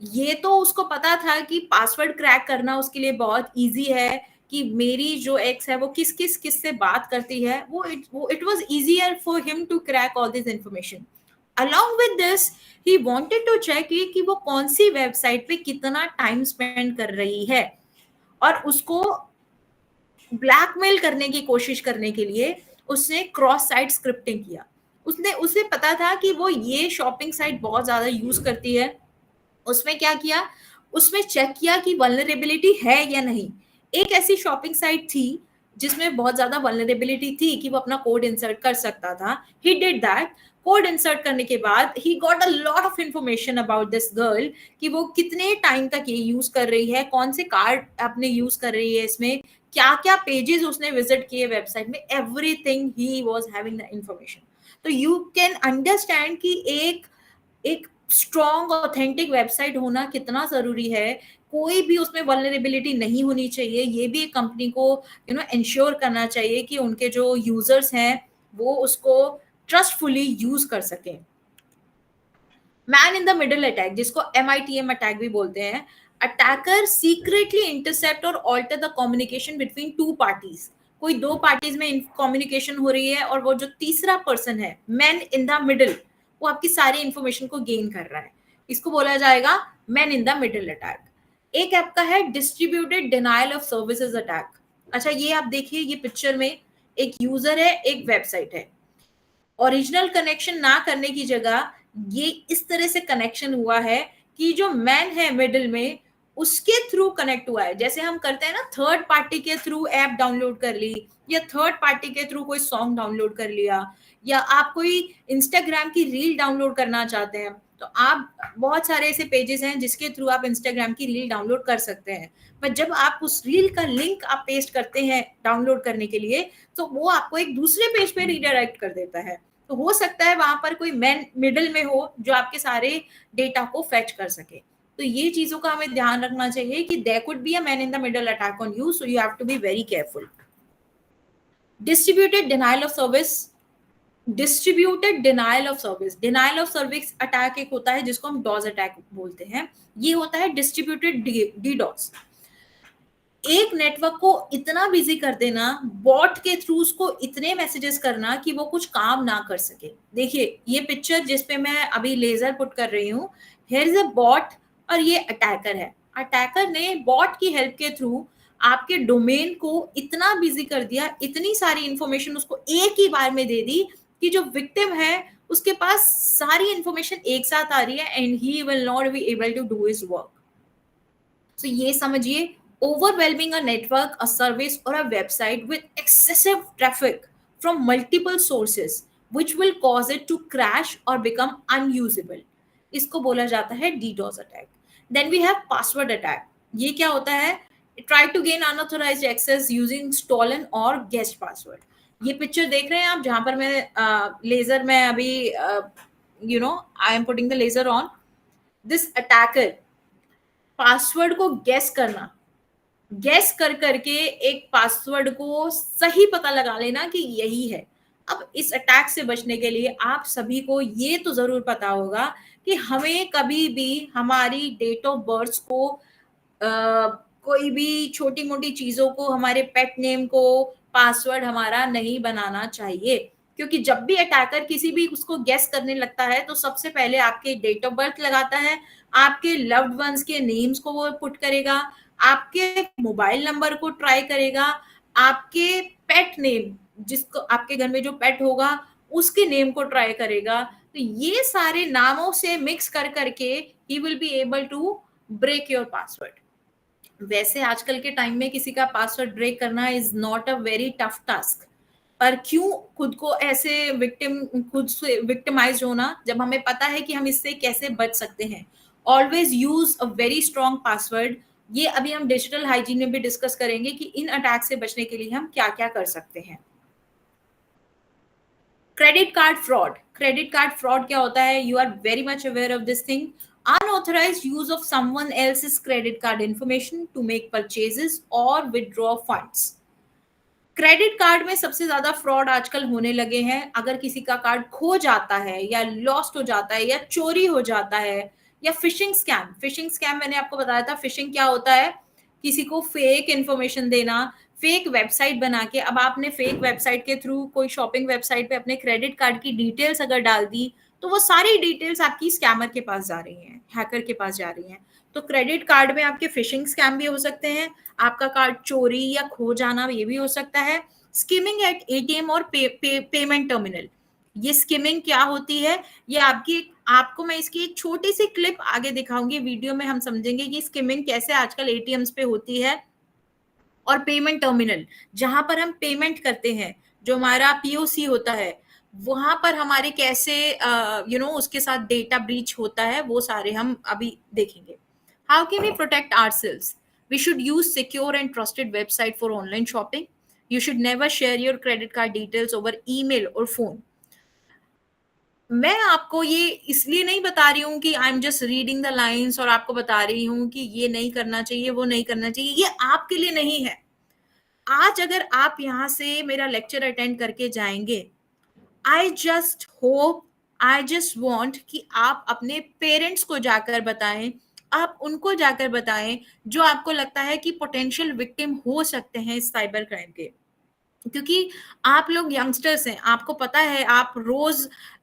ये तो उसको पता था कि पासवर्ड क्रैक करना उसके लिए बहुत इजी है, कि मेरी जो एक्स है वो किस से बात करती है, वो it was easier for him to crack all this information. along with this he wanted to check कि वो कौन सी वेबसाइट पे कितना टाइम स्पेंड कर रही है, और उसको ब्लैकमेल करने की कोशिश करने के लिए उसने क्रॉस साइट स्क्रिप्टिंग किया। उसे पता था कि वो ये शॉपिंग साइट बहुत ज्यादा यूज करती है। उसमें क्या किया, उसमें चेक किया कि वल्नरेबिलिटी है या नहीं। एक ऐसी शॉपिंग साइट थी जिसमें बहुत ज्यादा वल्नरेबिलिटी थी कि वो अपना कोड इंसर्ट कर सकता था। He did that. Code insert करने के बाद he got a lot of information about this girl कि वो कितने टाइम तक ये यूज कर रही है, कौन से कार्ड अपने यूज कर रही है, इसमें क्या क्या पेजेस उसने विजिट किए वेबसाइट में, everything he was having the information. तो यू कैन अंडरस्टैंड कि एक स्ट्रॉन्ग ऑथेंटिक वेबसाइट होना कितना जरूरी है। कोई भी उसमें वल्नरेबिलिटी नहीं होनी चाहिए। ये भी एक कंपनी को इंश्योर करना चाहिए कि उनके जो यूजर्स हैं वो उसको ट्रस्टफुली यूज कर सकें। Man in the middle attack, जिसको MITM अटैक भी बोलते हैं। अटैकर सीक्रेटली इंटरसेप्ट और alter the communication between two parties. कोई दो पार्टीज में कम्युनिकेशन हो रही है और वो जो तीसरा पर्सन है, मैन इन द मिडल, वो आपकी सारी इंफॉर्मेशन को गेन कर रहा है। इसको बोला जाएगा man in the middle attack. एक आपका है distributed denial of services attack. अच्छा, ये आप देखिए, ये पिक्चर में एक यूजर है, एक वेबसाइट है। ओरिजिनल कनेक्शन ना करने की जगह ये इस तरह से कनेक्शन हुआ है कि जो मैन है मिडिल में उसके थ्रू कनेक्ट हुआ है। जैसे हम करते हैं ना, थर्ड पार्टी के थ्रू ऐप डाउनलोड कर ली, या थर्ड पार्टी के थ्रू कोई सॉन्ग डाउनलोड कर लिया, या आप कोई इंस्टाग्राम की रील डाउनलोड करना चाहते हैं, तो आप बहुत सारे ऐसे पेजेस हैं जिसके थ्रू आप इंस्टाग्राम की रील डाउनलोड कर सकते हैं। पर जब आप उस रील का लिंक आप पेस्ट करते हैं डाउनलोड करने के लिए, तो वो आपको एक दूसरे पेज पे रीडायरेक्ट कर देता है। तो हो सकता है वहां पर कोई मैन मिडिल में हो जो आपके सारे डेटा को फेच कर सके। तो ये चीजों का हमें ध्यान रखना चाहिए कि there could be a man in the middle attack on you, so you have to be very careful. Distributed denial of service. Distributed denial of service, denial of service attack एक होता है जिसको हम डॉस अटैक बोलते हैं। ये होता है डिस्ट्रीब्यूटेड डीडॉस। एक नेटवर्क को इतना बिजी कर देना, बॉट के थ्रू उसको इतने मैसेजेस करना कि वो कुछ काम ना कर सके। देखिए ये पिक्चर जिसपे मैं अभी लेजर पुट कर रही हूँ, हियर इज अ बॉट और ये अटैकर है। अटैकर ने बॉट की हेल्प के थ्रू आपके डोमेन को इतना बिजी कर दिया, इतनी सारी इंफॉर्मेशन उसको एक ही बार में दे दी कि जो विक्टिम है उसके पास सारी इंफॉर्मेशन एक साथ आ रही है and he will not be able to do his work. So ये समझिए, overwhelming a network, a service or a website with excessive traffic from multiple sources which will cause it to crash or become unusable, इसको बोला जाता है DDoS attack. Then we have password attack. ये क्या होता है? Try to gain unauthorized access using stolen or guessed password. ये पिक्चर देख रहे हैं आप जहां पर मैं लेजर में अभी I am putting the laser on. This attacker password को गेस करना, गेस कर करके एक पासवर्ड को सही पता लगा लेना कि यही है। अब इस अटैक से बचने के लिए आप सभी को ये तो जरूर पता होगा कि हमें कभी भी हमारी डेट ऑफ बर्थ को कोई भी छोटी मोटी चीजों को, हमारे पेट नेम को पासवर्ड हमारा नहीं बनाना चाहिए, क्योंकि जब भी अटैकर किसी भी उसको गेस करने लगता है तो सबसे पहले आपके डेट ऑफ बर्थ लगाता है, आपके लव्ड वंस के नेम्स को वो पुट करेगा, आपके मोबाइल नंबर को ट्राई करेगा, आपके पेट नेम, जिसको आपके घर में जो पेट होगा उसके नेम को ट्राई करेगा। तो ये सारे नामों से मिक्स कर करके ही will be able to break your password. वैसे आजकल के टाइम में किसी का पासवर्ड ब्रेक करना is not a very tough task, पर क्यों खुद को ऐसे खुद से विक्टिमाइज होना जब हमें पता है कि हम इससे कैसे बच सकते हैं। Always use a very strong password. ये अभी हम डिजिटल हाइजीन में भी डिस्कस करेंगे कि इन अटैक से बचने के लिए हम क्या क्या कर सकते हैं। Credit card fraud. Credit card fraud क्या होता है? You are very much aware of this thing. Unauthorized use of someone else's credit card information to make purchases or withdraw funds. Credit card में सबसे ज्यादा फ्रॉड आजकल होने लगे हैं। अगर किसी का कार्ड खो जाता है या लॉस्ट हो जाता है या चोरी हो जाता है, या फिशिंग स्कैम। फिशिंग स्कैम मैंने आपको बताया था, फिशिंग क्या होता है? किसी को फेक इंफॉर्मेशन देना, फेक वेबसाइट बना के। अब आपने फेक वेबसाइट के थ्रू कोई शॉपिंग वेबसाइट पे अपने क्रेडिट कार्ड की डिटेल्स अगर डाल दी तो वो सारी डिटेल्स आपकी स्कैमर के पास जा रही हैं, हैकर के पास जा रही हैं। तो क्रेडिट कार्ड में आपके फिशिंग स्कैम भी हो सकते हैं, आपका कार्ड चोरी या खो जाना ये भी हो सकता है। स्किमिंग एट एटीएम और पेमेंट टर्मिनल, ये स्किमिंग क्या होती है, ये आपको मैं इसकी एक छोटी सी क्लिप आगे दिखाऊंगी वीडियो में, हम समझेंगे कि स्किमिंग कैसे आजकल एटीएम्स पे होती है। और पेमेंट टर्मिनल, जहां पर हम पेमेंट करते हैं, जो हमारा पीओसी होता है, वहां पर हमारे कैसे उसके साथ डेटा ब्रीच होता है, वो सारे हम अभी देखेंगे। How can we protect ourselves? We should use secure and trusted website for online shopping. You should never share your credit card details over email और फोन। मैं आपको ये इसलिए नहीं बता रही हूँ कि I am just reading the lines और आपको बता रही हूँ कि ये नहीं करना चाहिए, वो नहीं करना चाहिए, ये आपके लिए नहीं है। आज अगर आप यहाँ से मेरा लेक्चर अटेंड करके जाएंगे, I just hope, I just want कि आप अपने पेरेंट्स को जाकर बताएं, आप उनको जाकर बताएं जो आपको लगता है कि पोटेंशियल विक्टिम हो सकते हैं इस साइबर क्राइम के। क्योंकि आप लोग यंगस्टर्स हैं, आपको पता है, आप रोज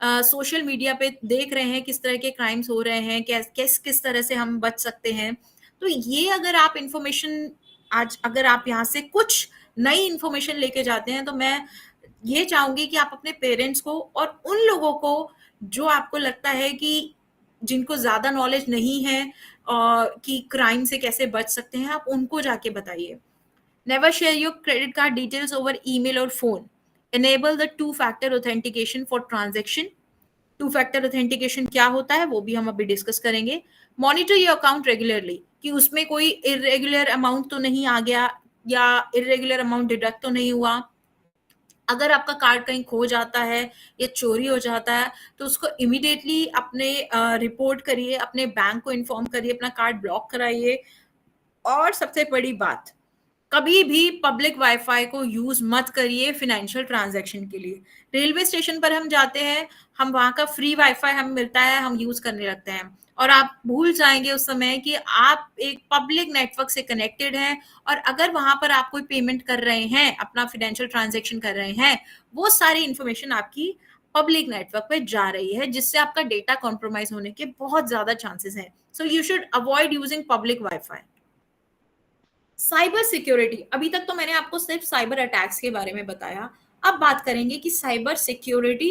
सोशल मीडिया पे देख रहे हैं किस तरह के क्राइम्स हो रहे हैं, किस तरह से हम बच सकते हैं। तो ये अगर आप इंफॉर्मेशन आज अगर आप यहाँ से कुछ नई इंफॉर्मेशन लेके जाते हैं, तो मैं ये चाहूंगी कि आप अपने पेरेंट्स को और उन लोगों को जो आपको लगता है कि जिनको ज्यादा नॉलेज नहीं है कि क्राइम से कैसे बच सकते हैं, आप उनको जाके बताइए। Never share your credit card details over email or phone. Enable the two-factor authentication for transaction. Two-factor authentication क्या होता है वो भी हम अभी डिस्कस करेंगे। Monitor your account regularly, कि उसमें कोई irregular amount तो नहीं आ गया या irregular amount डिडक्ट तो नहीं हुआ। अगर आपका कार्ड कहीं खो जाता है या चोरी हो जाता है तो उसको इमीडिएटली अपने रिपोर्ट करिए, अपने बैंक को इन्फॉर्म करिए, अपना कार्ड ब्लॉक कराइए। और सबसे बड़ी बात, कभी भी पब्लिक वाईफाई को यूज मत करिए फाइनेंशियल ट्रांजैक्शन के लिए। रेलवे स्टेशन पर हम जाते हैं, हम वहां का फ्री वाईफाई हमें मिलता है, हम यूज करने लगते हैं और आप भूल जाएंगे उस समय कि आप एक पब्लिक नेटवर्क से कनेक्टेड हैं। और अगर वहां पर आप कोई पेमेंट कर रहे हैं, अपना फाइनेंशियल ट्रांजैक्शन कर रहे हैं, वो सारी इंफॉर्मेशन आपकी पब्लिक नेटवर्क पे जा रही है, जिससे आपका डेटा कॉम्प्रोमाइज होने के बहुत ज्यादा चांसेस हैं। So you should avoid using public wifi. Cyber security, अभी तक तो मैंने आपको सिर्फ साइबर अटैक्स के बारे में बताया। अब बात करेंगे कि साइबर सिक्योरिटी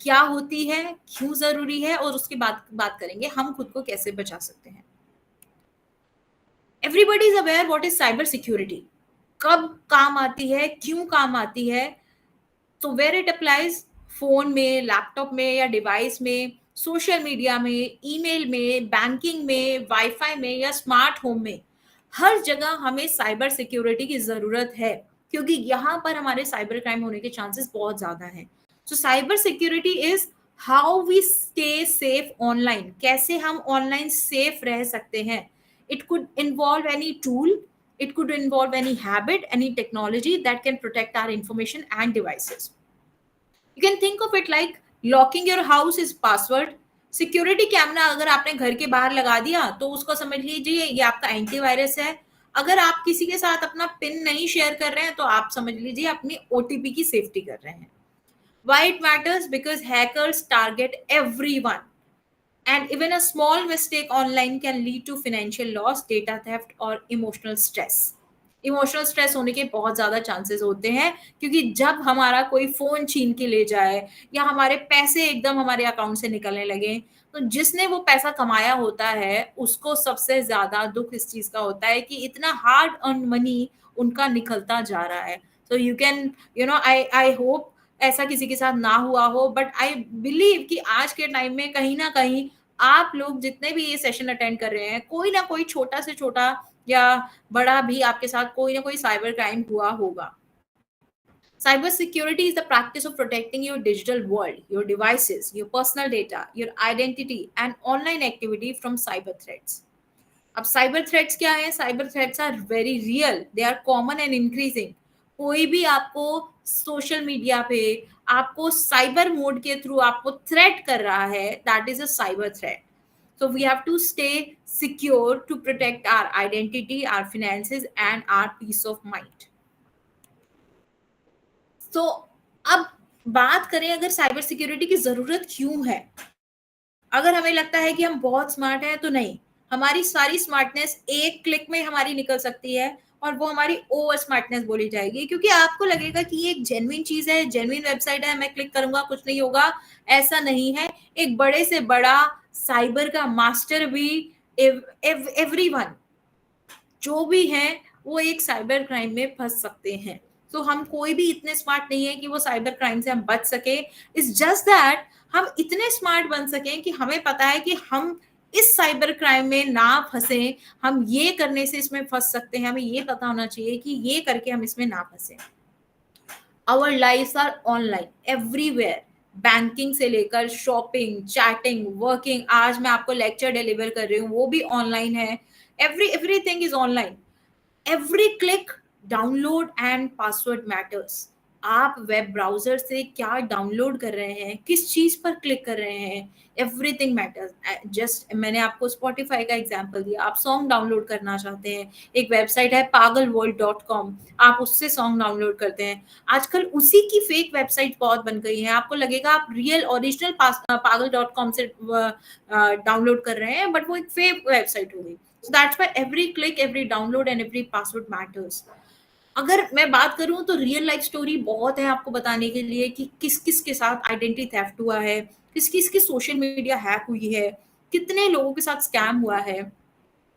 क्या होती है, क्यों जरूरी है, और उसके बाद बात करेंगे हम खुद को कैसे बचा सकते हैं। Everybody is aware what is cyber security, कब काम आती है, क्यों काम आती है। तो वेयर इट अप्लाइज, फोन में, लैपटॉप में या डिवाइस में, सोशल मीडिया में, ईमेल में, बैंकिंग में, वाईफाई में या स्मार्ट होम में, हर जगह हमें साइबर सिक्योरिटी की जरूरत है, क्योंकि यहाँ पर हमारे साइबर क्राइम होने के चांसेस बहुत ज्यादा हैं। So cyber security is how we stay safe online, कैसे हम ऑनलाइन सेफ रह सकते हैं। It could involve any tool, it could involve any habit, any technology that can protect our information and devices. You can think of it like locking your house is password. Security camera अगर आपने घर के बाहर लगा दिया तो उसको समझ लीजिए ये आपका एंटीवायरस है। अगर आप किसी के साथ अपना पिन नहीं शेयर कर रहे हैं तो आप समझ लीजिए अपनी ओटीपी की सेफ्टी कर रहे हैं। Why it matters? Because hackers target everyone, and even a small mistake online can lead to financial loss, data theft or emotional stress. Emotional stress होने के बहुत ज्यादा चांसेस होते हैं, क्योंकि जब हमारा कोई फोन छीन के ले जाए या हमारे पैसे एकदम हमारे अकाउंट से निकलने लगे, तो जिसने वो पैसा कमाया होता है उसको सबसे ज्यादा दुख इस चीज का होता है कि इतना हार्ड अर्न मनी उनका निकलता जा रहा है। तो यू कैन आई होप ऐसा किसी के साथ ना हुआ हो, बट आई बिलीव कि आज के टाइम में कहीं ना कहीं आप लोग जितने भी ये सेशन अटेंड कर रहे हैं, कोई ना कोई छोटा से छोटा या बड़ा भी आपके साथ कोई ना कोई साइबर क्राइम हुआ होगा। Cyber security is the practice of protecting your digital world, your devices, your personal data, your identity and online activity from cyber threats. अब साइबर थ्रेट्स क्या है? Cyber threats are very real, they are common and increasing. कोई भी आपको सोशल मीडिया पे आपको साइबर मोड के थ्रू आपको थ्रेट कर रहा है, that is a cyber threat. So we have to stay secure to protect our identity, our finances and our peace of mind. So अब बात करें अगर साइबर सिक्योरिटी की जरूरत क्यों है, अगर हमें लगता है कि हम बहुत स्मार्ट हैं, तो नहीं, हमारी सारी स्मार्टनेस एक क्लिक में हमारी निकल सकती है और वो हमारी ओवर स्मार्टनेस बोली जाएगी, क्योंकि आपको लगेगा कि ये एक जेन्युइन चीज है, जेन्युइन वेबसाइट है, मैं क्लिक करूंगा कुछ नहीं होगा। ऐसा नहीं है। एक बड़े से बड़ा साइबर का मास्टर भी, एवरीवन जो भी है, वो एक साइबर क्राइम में फंस सकते हैं। तो हम कोई भी इतने स्मार्ट नहीं है कि वो साइबर क्राइम से हम बच सके। इट्स जस्ट दैट हम इतने स्मार्ट बन सकें कि हमें पता है कि हम इस साइबर क्राइम में ना फंसे, हम ये करने से इसमें फंस सकते हैं, हमें ये पता होना चाहिए कि ये करके हम इसमें ना फंसे। Our lives are online everywhere, banking से लेकर शॉपिंग, चैटिंग, वर्किंग, आज मैं आपको लेक्चर डिलीवर कर रही हूँ वो भी ऑनलाइन है। Everything is online. Every click, download and password matters. आप वेब ब्राउजर से क्या डाउनलोड कर रहे हैं, किस चीज पर क्लिक कर रहे हैं, एवरीथिंग मैटर्स। जस्ट मैंने आपको स्पॉटिफाई का एग्जांपल दिया। आप सॉन्ग डाउनलोड करना चाहते हैं, एक वेबसाइट है pagalworld.com, आप उससे सॉन्ग डाउनलोड करते हैं। आजकल उसी की फेक वेबसाइट बहुत बन गई है। आपको लगेगा आप रियल ओरिजिनल pagal.com से डाउनलोड कर रहे हैं, बट वो एक फेक वेबसाइट हो गई। So that's why every click, every download and every password matters. अगर मैं बात करूं तो रियल लाइफ स्टोरी बहुत है आपको बताने के लिए कि किस किस के साथ आइडेंटिटी थेफ्ट हुआ है, किस किस की सोशल मीडिया हैक हुई है, कितने लोगों के साथ स्कैम हुआ है।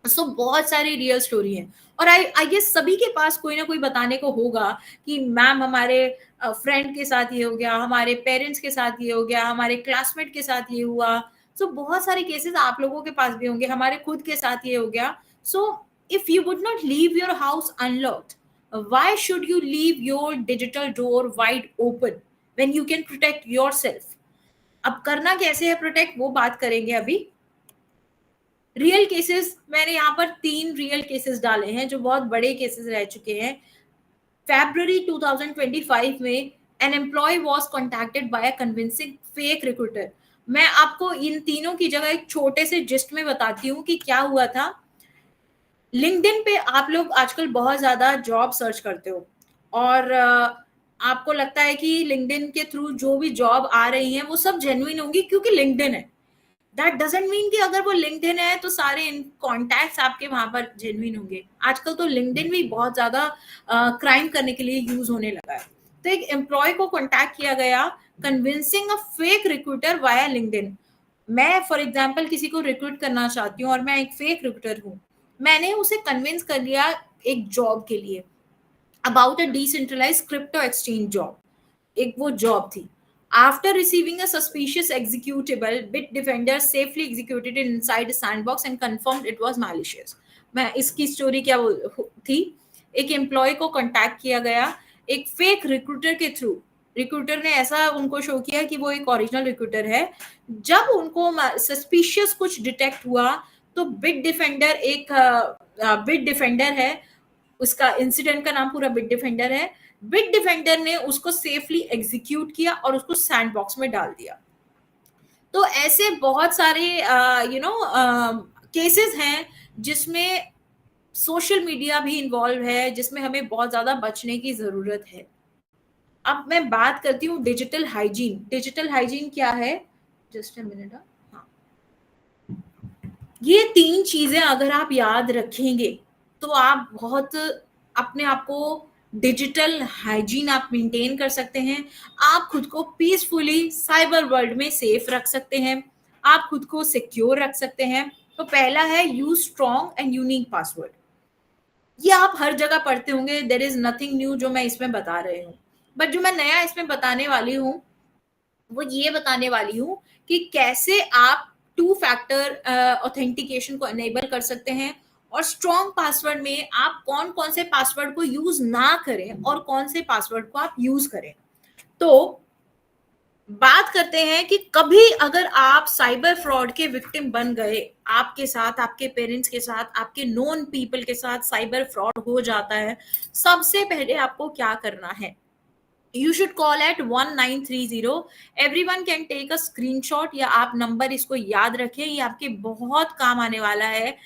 सो बहुत सारी रियल स्टोरी है। और आई गेस सभी के पास कोई ना कोई बताने को होगा कि मैम हमारे फ्रेंड के साथ ये हो गया, हमारे पेरेंट्स के साथ ये हो गया, हमारे क्लासमेट के साथ ये हुआ। सो बहुत सारे केसेस आप लोगों के पास भी होंगे, हमारे खुद के साथ ये हो गया। So if you would not leave your house unlocked, why should you leave your digital door wide open when you can protect yourself? अब करना कैसे है प्रोटेक्ट, वो बात करेंगे अभी। रियल केसेस, मैंने यहाँ पर 3 रियल केसेस डाले हैं जो बहुत बड़े केसेस रह चुके हैं। February 2025 में an employee was contacted by a convincing fake recruiter। मैं आपको इन तीनों की जगह एक छोटे से जिस्ट में बताती हूँ कि क्या हुआ था। लिंक्डइन पे आप लोग आजकल बहुत ज्यादा जॉब सर्च करते हो और आपको लगता है कि लिंक्डइन के थ्रू जो भी जॉब आ रही है वो सब जेन्युइन होंगी क्योंकि लिंक्डइन है। दैट डजंट मीन कि अगर वो लिंक्डइन है तो सारे कॉन्टैक्ट्स आपके वहां पर जेन्युइन होंगे। आजकल तो लिंक्डइन भी बहुत ज्यादा क्राइम करने के लिए यूज होने लगा है। तो एक एम्प्लॉय को कॉन्टैक्ट किया गया convincing a fake recruiter via LinkedIn. मैं फॉर एग्जाम्पल किसी को रिक्रूट करना चाहती हूँ और मैं एक फेक रिक्रूटर हूँ, मैंने उसे कन्विंस कर लिया एक जॉब के लिए, about a decentralized crypto exchange job, एक वो जॉब थी। After receiving a suspicious executable, Bitdefender safely executed it inside a sandbox and confirmed it was malicious। मैं इसकी स्टोरी क्या थी, एक एम्प्लॉय को कांटेक्ट किया गया एक फेक रिक्रूटर के थ्रू। रिक्रूटर ने ऐसा उनको शो किया कि वो एक ओरिजिनल रिक्रूटर है। जब उनको सस्पिशियस कुछ डिटेक्ट हुआ तो बिट डिफेंडर है, उसका इंसिडेंट का नाम पूरा बिट डिफेंडर है। बिट डिफेंडर ने उसको सेफली एग्जीक्यूट किया और उसको सैंडबॉक्स में डाल दिया। तो ऐसे बहुत सारे केसेस हैं जिसमें सोशल मीडिया भी इन्वॉल्व है, जिसमें हमें बहुत ज्यादा बचने की जरूरत है। अब मैं बात करती हूँ डिजिटल हाइजीन। डिजिटल हाइजीन क्या है, जस्ट अ मिनट। हाँ, ये 3 चीजें अगर आप याद रखेंगे तो आप बहुत अपने आप को डिजिटल हाइजीन आप मेंटेन कर सकते हैं। आप खुद को पीसफुली साइबर वर्ल्ड में सेफ रख सकते हैं, आप खुद को सिक्योर रख सकते हैं। तो पहला है use strong and unique password. ये आप हर जगह पढ़ते होंगे, देयर इज नथिंग न्यू जो मैं इसमें बता रही हूँ, बट जो मैं नया इसमें बताने वाली हूँ वो ये बताने वाली हूँ कि कैसे आप 2 फैक्टर ऑथेंटिकेशन को एनेबल कर सकते हैं और स्ट्रॉन्ग पासवर्ड में आप कौन कौन से पासवर्ड को यूज ना करें और कौन से पासवर्ड को आप यूज करें। तो बात करते हैं कि कभी अगर आप साइबर फ्रॉड के विक्टिम बन गए, आपके साथ, आपके पेरेंट्स के साथ, आपके नोन पीपल के साथ साइबर फ्रॉड हो जाता है, सबसे पहले आपको क्या करना है। You should call at 1930। Everyone can take a screenshot या आप नंबर इसको याद रखें, ये आपके बहुत काम आने वाला है।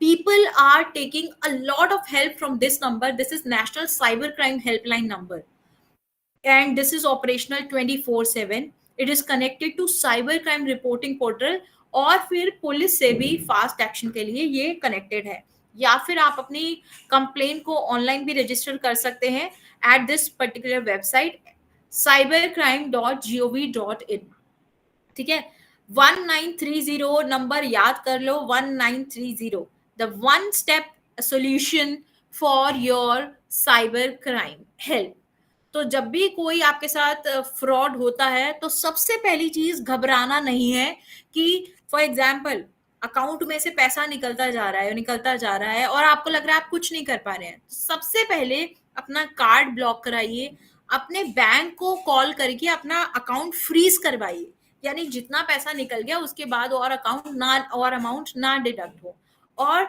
People are taking a lot of help from this number। This is National Cyber Crime Helpline number and this is operational 24/7। It is connected to cyber crime reporting portal, और फिर पुलिस से भी फास्ट एक्शन के लिए ये कनेक्टेड है। या फिर आप अपनी कंप्लेन को ऑनलाइन भी रजिस्टर कर सकते हैं at this particular website cybercrime.gov.in। ठीक है, 1930 नंबर याद कर लो, 1930, the one step solution for your cyber crime help. तो जब भी कोई आपके साथ फ्रॉड होता है तो सबसे पहली चीज घबराना नहीं है कि फॉर एग्जाम्पल अकाउंट में से पैसा निकलता जा रहा है और आपको लग रहा है आप कुछ नहीं कर पा रहे हैं। तो सबसे पहले अपना कार्ड ब्लॉक कराइए, अपने बैंक को कॉल करके अपना अकाउंट फ्रीज करवाइए, यानी जितना पैसा निकल गया उसके बाद और अमाउंट ना डिडक्ट हो। और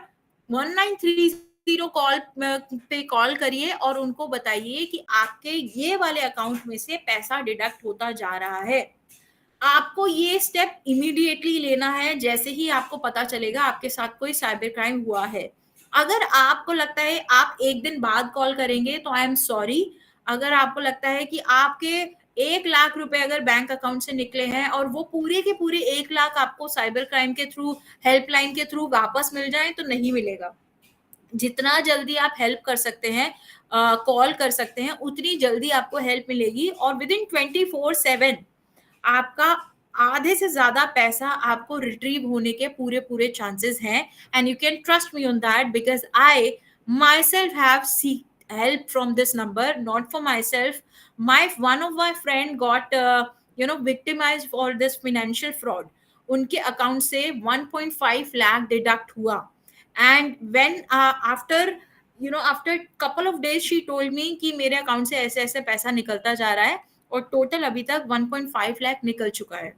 1930 पे कॉल करिए और उनको बताइए कि आपके ये वाले अकाउंट में से पैसा डिडक्ट होता जा रहा है। आपको ये स्टेप इमीडिएटली लेना है जैसे ही आपको पता चलेगा आपके साथ कोई साइबर क्राइम हुआ है। अगर आपको लगता है आप एक दिन बाद कॉल करेंगे तो आई एम सॉरी। अगर आपको लगता है कि आपके 1 लाख रुपए अगर बैंक अकाउंट से निकले हैं और वो पूरे के पूरे 1 लाख आपको साइबर क्राइम के थ्रू, हेल्पलाइन के थ्रू वापस मिल जाए, तो नहीं मिलेगा। जितना जल्दी आप हेल्प कर सकते हैं, कॉल कर सकते हैं, उतनी जल्दी आपको हेल्प मिलेगी और विद इन 24/7 आपका आधे से ज्यादा पैसा आपको रिट्रीव होने के पूरे चांसेस हैं। And you can trust me on that because I my self have seek help from this number, not for myself. One of my friend got victimized for this financial fraud. उनके अकाउंट से 1.5 लाख डिडक्ट हुआ। And when after couple of days she told me कि मेरे अकाउंट से ऐसे ऐसे पैसा निकलता जा रहा है और टोटल अभी तक 1.5 लाख निकल चुका है।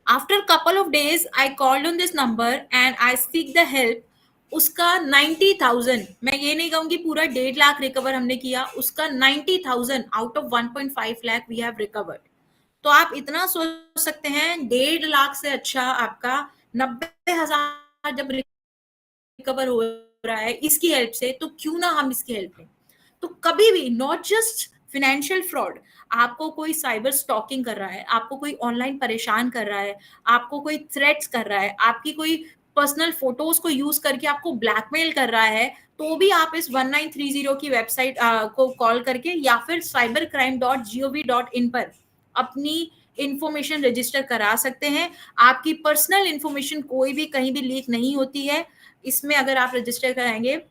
After couple of days I called on this number and I seek the help. उसका 90,000, मैं ये नहीं कहूंगी पूरा 1.5 लाख रिकवर हमने किया, उसका 90,000 out of 1.5 lakh we have recovered. तो आप इतना सोच सकते हैं 1.5 लाख से अच्छा आपका 90,000 जब रिकवर हो रहा है इसकी हेल्प से, तो क्यों ना हम इसकी हेल्प लें। तो कभी भी नॉट जस्ट फिनेंशियल फ्रॉड, आपको कोई साइबर स्टॉकिंग कर रहा है, आपको कोई ऑनलाइन परेशान कर रहा है, आपको कोई थ्रेट्स कर रहा है, आपकी कोई पर्सनल फोटोज को यूज करके आपको ब्लैकमेल कर रहा है, तो भी आप इस 1930 की वेबसाइट को कॉल करके या फिर cybercrime.gov.in पर अपनी इंफॉर्मेशन रजिस्टर करा सकते हैं। आपकी पर्सनल इंफॉर्मेशन कोई भी कहीं भी लीक नहीं होती है इसमें। अगर आप रजिस्टर कराएंगे,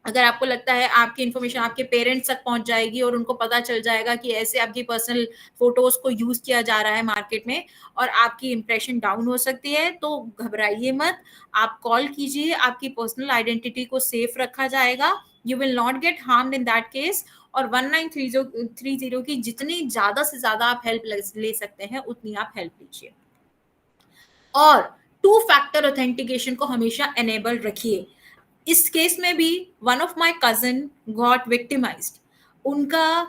अगर आपको लगता है आपकी इंफॉर्मेशन आपके पेरेंट्स तक पहुंच जाएगी और उनको पता चल जाएगा कि ऐसे आपकी पर्सनल फोटोज को यूज किया जा रहा है मार्केट में और आपकी इंप्रेशन डाउन हो सकती है, तो घबराइए मत, आप कॉल कीजिए, आपकी पर्सनल आइडेंटिटी को सेफ रखा जाएगा। You will not gate harmed in that case. और 1930 की जितनी ज्यादा से ज्यादा आप हेल्प ले सकते हैं उतनी आप हेल्प लीजिए। और 2 फैक्टर ऑथेंटिकेशन को हमेशा एनेबल रखिए। इस केस में भी one of my cousin got victimised. उनका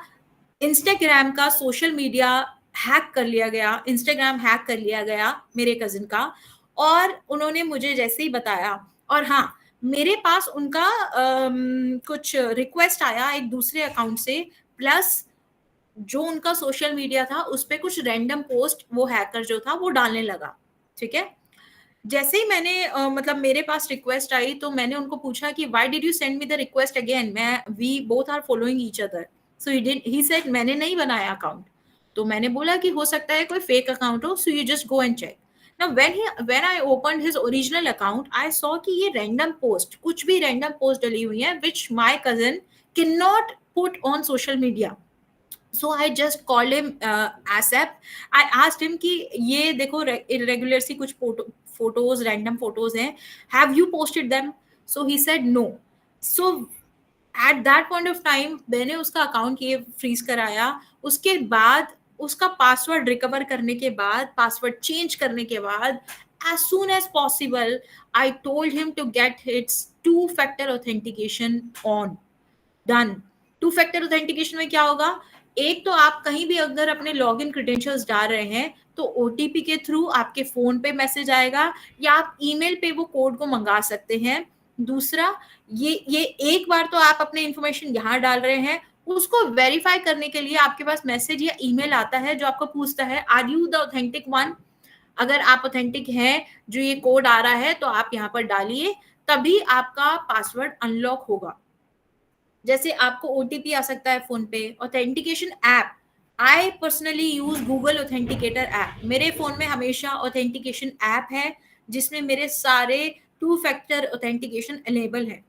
इंस्टाग्राम का सोशल मीडिया हैक कर लिया गया, इंस्टाग्राम हैक कर लिया गया मेरे कजिन का, और उन्होंने मुझे जैसे ही बताया, और हाँ मेरे पास उनका कुछ रिक्वेस्ट आया एक दूसरे अकाउंट से, प्लस जो उनका सोशल मीडिया था उस पर कुछ रैंडम पोस्ट वो हैकर जो था वो डालने लगा। ठीक है, जैसे ही मैंने मतलब मेरे पास रिक्वेस्ट आई तो मैंने उनको पूछा कि why did you send me the request again, we both are following each other. So he said मैंने नहीं बनाया अकाउंट। तो मैंने बोला कि हो सकता है कोई फेक अकाउंट हो, so you just go and check. Now when I opened his original account I saw कि ये रैंडम पोस्ट, कुछ भी रैंडम पोस्ट डली हुई है which my cousin can not put on social media. So I just called him ASAP. I asked him कि ये देखो irregular सी कुछ फोटोज, रैंडम फोटोज हैं, have you posted them? So he said no. So at that point of time मैंने उसका अकाउंट ये फ्रीज कराया। उसके बाद उसका पासवर्ड रिकवर करने के बाद, पासवर्ड चेंज करने के बाद, as soon as possible I told him to get its 2-factor authentication on. Done. 2-factor authentication में क्या होगा, एक तो आप कहीं भी अगर अपने लॉगिन क्रेडेंशियल्स डाल रहे हैं तो ओटीपी के थ्रू आपके फोन पे मैसेज आएगा या आप ईमेल पे वो कोड को मंगा सकते हैं। दूसरा, ये एक बार तो आप अपने इंफॉर्मेशन यहाँ डाल रहे हैं, उसको वेरीफाई करने के लिए आपके पास मैसेज या ईमेल आता है जो आपको पूछता है are you the authentic one. अगर आप ऑथेंटिक हैं, जो ये कोड आ रहा है, तो आप यहाँ पर डालिए, तभी आपका पासवर्ड अनलॉक होगा। जैसे आपको ओटीपी आ सकता है फोन पे। Authentication app, I personally use Google authenticator app. मेरे फोन में हमेशा ऑथेंटिकेशन ऐप है जिसमें मेरे सारे 2 फैक्टर ऑथेंटिकेशन एनेबल है।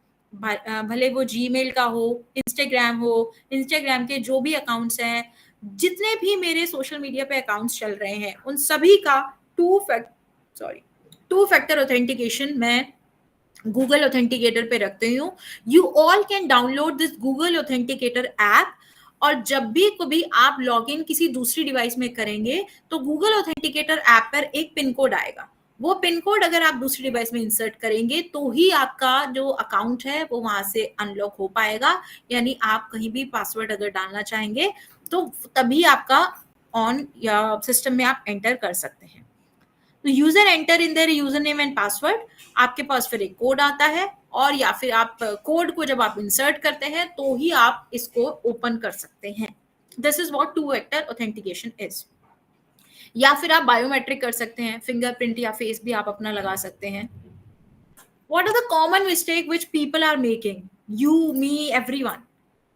भले वो जीमेल का हो, इंस्टाग्राम हो, इंस्टाग्राम के जो भी अकाउंट्स हैं, जितने भी मेरे सोशल मीडिया पे अकाउंट्स चल रहे हैं, उन सभी का 2 फैक्टर ऑथेंटिकेशन मैं गूगल ऑथेंटिकेटर पे रखते हूँ। You all can download this Google authenticator app, और जब भी कभी आप लॉगिन किसी दूसरी डिवाइस में करेंगे तो गूगल ऑथेंटिकेटर ऐप पर एक पिन कोड आएगा। वो पिन कोड अगर आप दूसरी डिवाइस में इंसर्ट करेंगे तो ही आपका जो अकाउंट है वो वहां से अनलॉक हो पाएगा। यानी आप कहीं भी पासवर्ड अगर डालना चाहेंगे तो तभी आपका ऑन या सिस्टम में आप एंटर कर सकते हैं। तो user enter in their user name and password, आपके पास फिर एक कोड आता है, और या फिर आप कोड को जब आप इंसर्ट करते हैं तो ही आप इसको ओपन कर सकते हैं। This is what 2 factor authentication is. या फिर आप बायोमेट्रिक कर सकते हैं, फिंगरप्रिंट या फेस भी आप अपना लगा सकते हैं। What are the common mistake which people are making, you, me, everyone.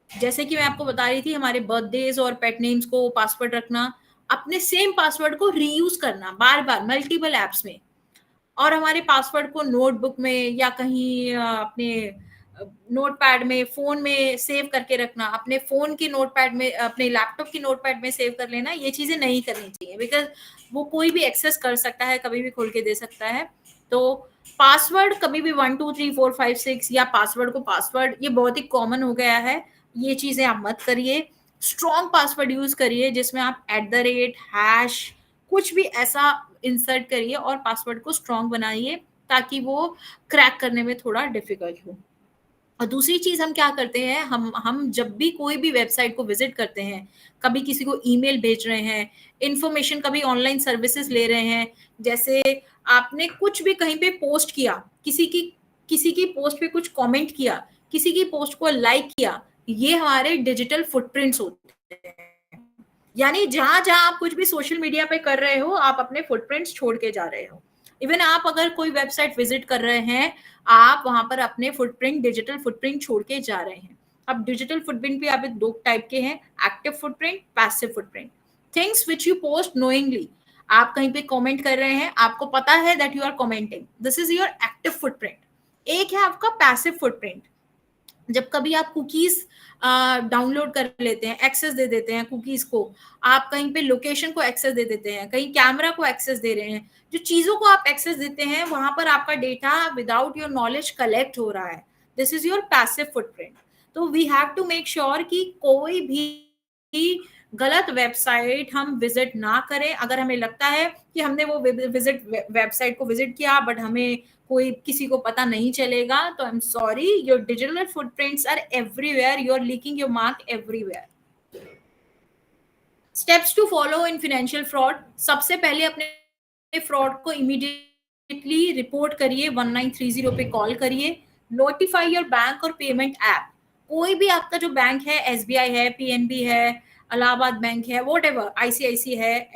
जैसे कि मैं आपको बता रही थी, हमारे बर्थडेज और पेट नेम्स को पासवर्ड रखना, अपने सेम पासवर्ड को रीयूज करना बार बार मल्टीपल एप्स में, और हमारे पासवर्ड को नोटबुक में या कहीं अपने नोटपैड में, फोन में सेव करके रखना, अपने फोन की नोटपैड में, अपने लैपटॉप की नोटपैड में सेव कर लेना, ये चीजें नहीं करनी चाहिए, बिकॉज वो कोई भी एक्सेस कर सकता है, कभी भी खोल के दे सकता है। तो पासवर्ड कभी भी 1 2 3 4 5 6 या पासवर्ड को पासवर्ड, ये बहुत ही कॉमन हो गया है, ये चीजें आप मत करिए। स्ट्रॉन्ग पासवर्ड यूज करिए जिसमें आप @ हैश कुछ भी ऐसा इंसर्ट करिए और पासवर्ड को स्ट्रॉन्ग बनाइए ताकि वो क्रैक करने में थोड़ा डिफिकल्ट हो। और दूसरी चीज हम क्या करते हैं, हम जब भी कोई भी वेबसाइट को विजिट करते हैं, कभी किसी को ईमेल भेज रहे हैं, इंफॉर्मेशन, कभी ऑनलाइन सर्विसेज ले रहे हैं, जैसे आपने कुछ भी कहीं पे पोस्ट किया, किसी की पोस्ट पे कुछ कमेंट किया, किसी की पोस्ट को लाइक किया, ये हमारे डिजिटल फुटप्रिंट्स होते हैं। यानी जहां जहां आप कुछ भी सोशल मीडिया पे कर रहे हो, आप अपने फुटप्रिंट्स छोड़ के जा रहे हो। इवन आप अगर कोई वेबसाइट विजिट कर रहे हैं, आप वहां पर अपने फुटप्रिंट, डिजिटल फुटप्रिंट छोड़ के जा रहे हैं। अब डिजिटल फुटप्रिंट भी आप 2 टाइप के हैं, active footprint, passive footprint. Things which you post knowingly, आप कहीं पे कमेंट कर रहे हैं, आपको पता है that you are commenting, this is your active footprint. एक है आपका पैसिव फुटप्रिंट, जब कभी आप कुकीज डाउनलोड कर लेते हैं, एक्सेस दे देते हैं कुकीज को, आप कहीं पे लोकेशन को एक्सेस दे देते हैं, कहीं कैमरा को एक्सेस दे रहे हैं, जो चीजों को आप एक्सेस देते हैं वहां पर आपका data without your knowledge collect हो रहा है, this is your passive footprint. तो we have to make sure कि कोई भी गलत वेबसाइट हम विजिट ना करें। अगर हमें लगता है कि हमने वो वेबसाइट को विजिट किया बट हमें कोई किसी को पता नहीं चलेगा, तो I am sorry, your digital footprints are everywhere, you are leaking your mark everywhere. Steps to follow in financial fraud, सबसे पहले अपने फ्रॉड को इमीडिएटली रिपोर्ट करिए, 1930 पे कॉल करिए। नोटिफाई योर बैंक और पेमेंट ऐप, कोई भी आपका जो बैंक है, SBI है, PNB है, इलाहाबाद बैंक है, वॉट एवर, ICICI है,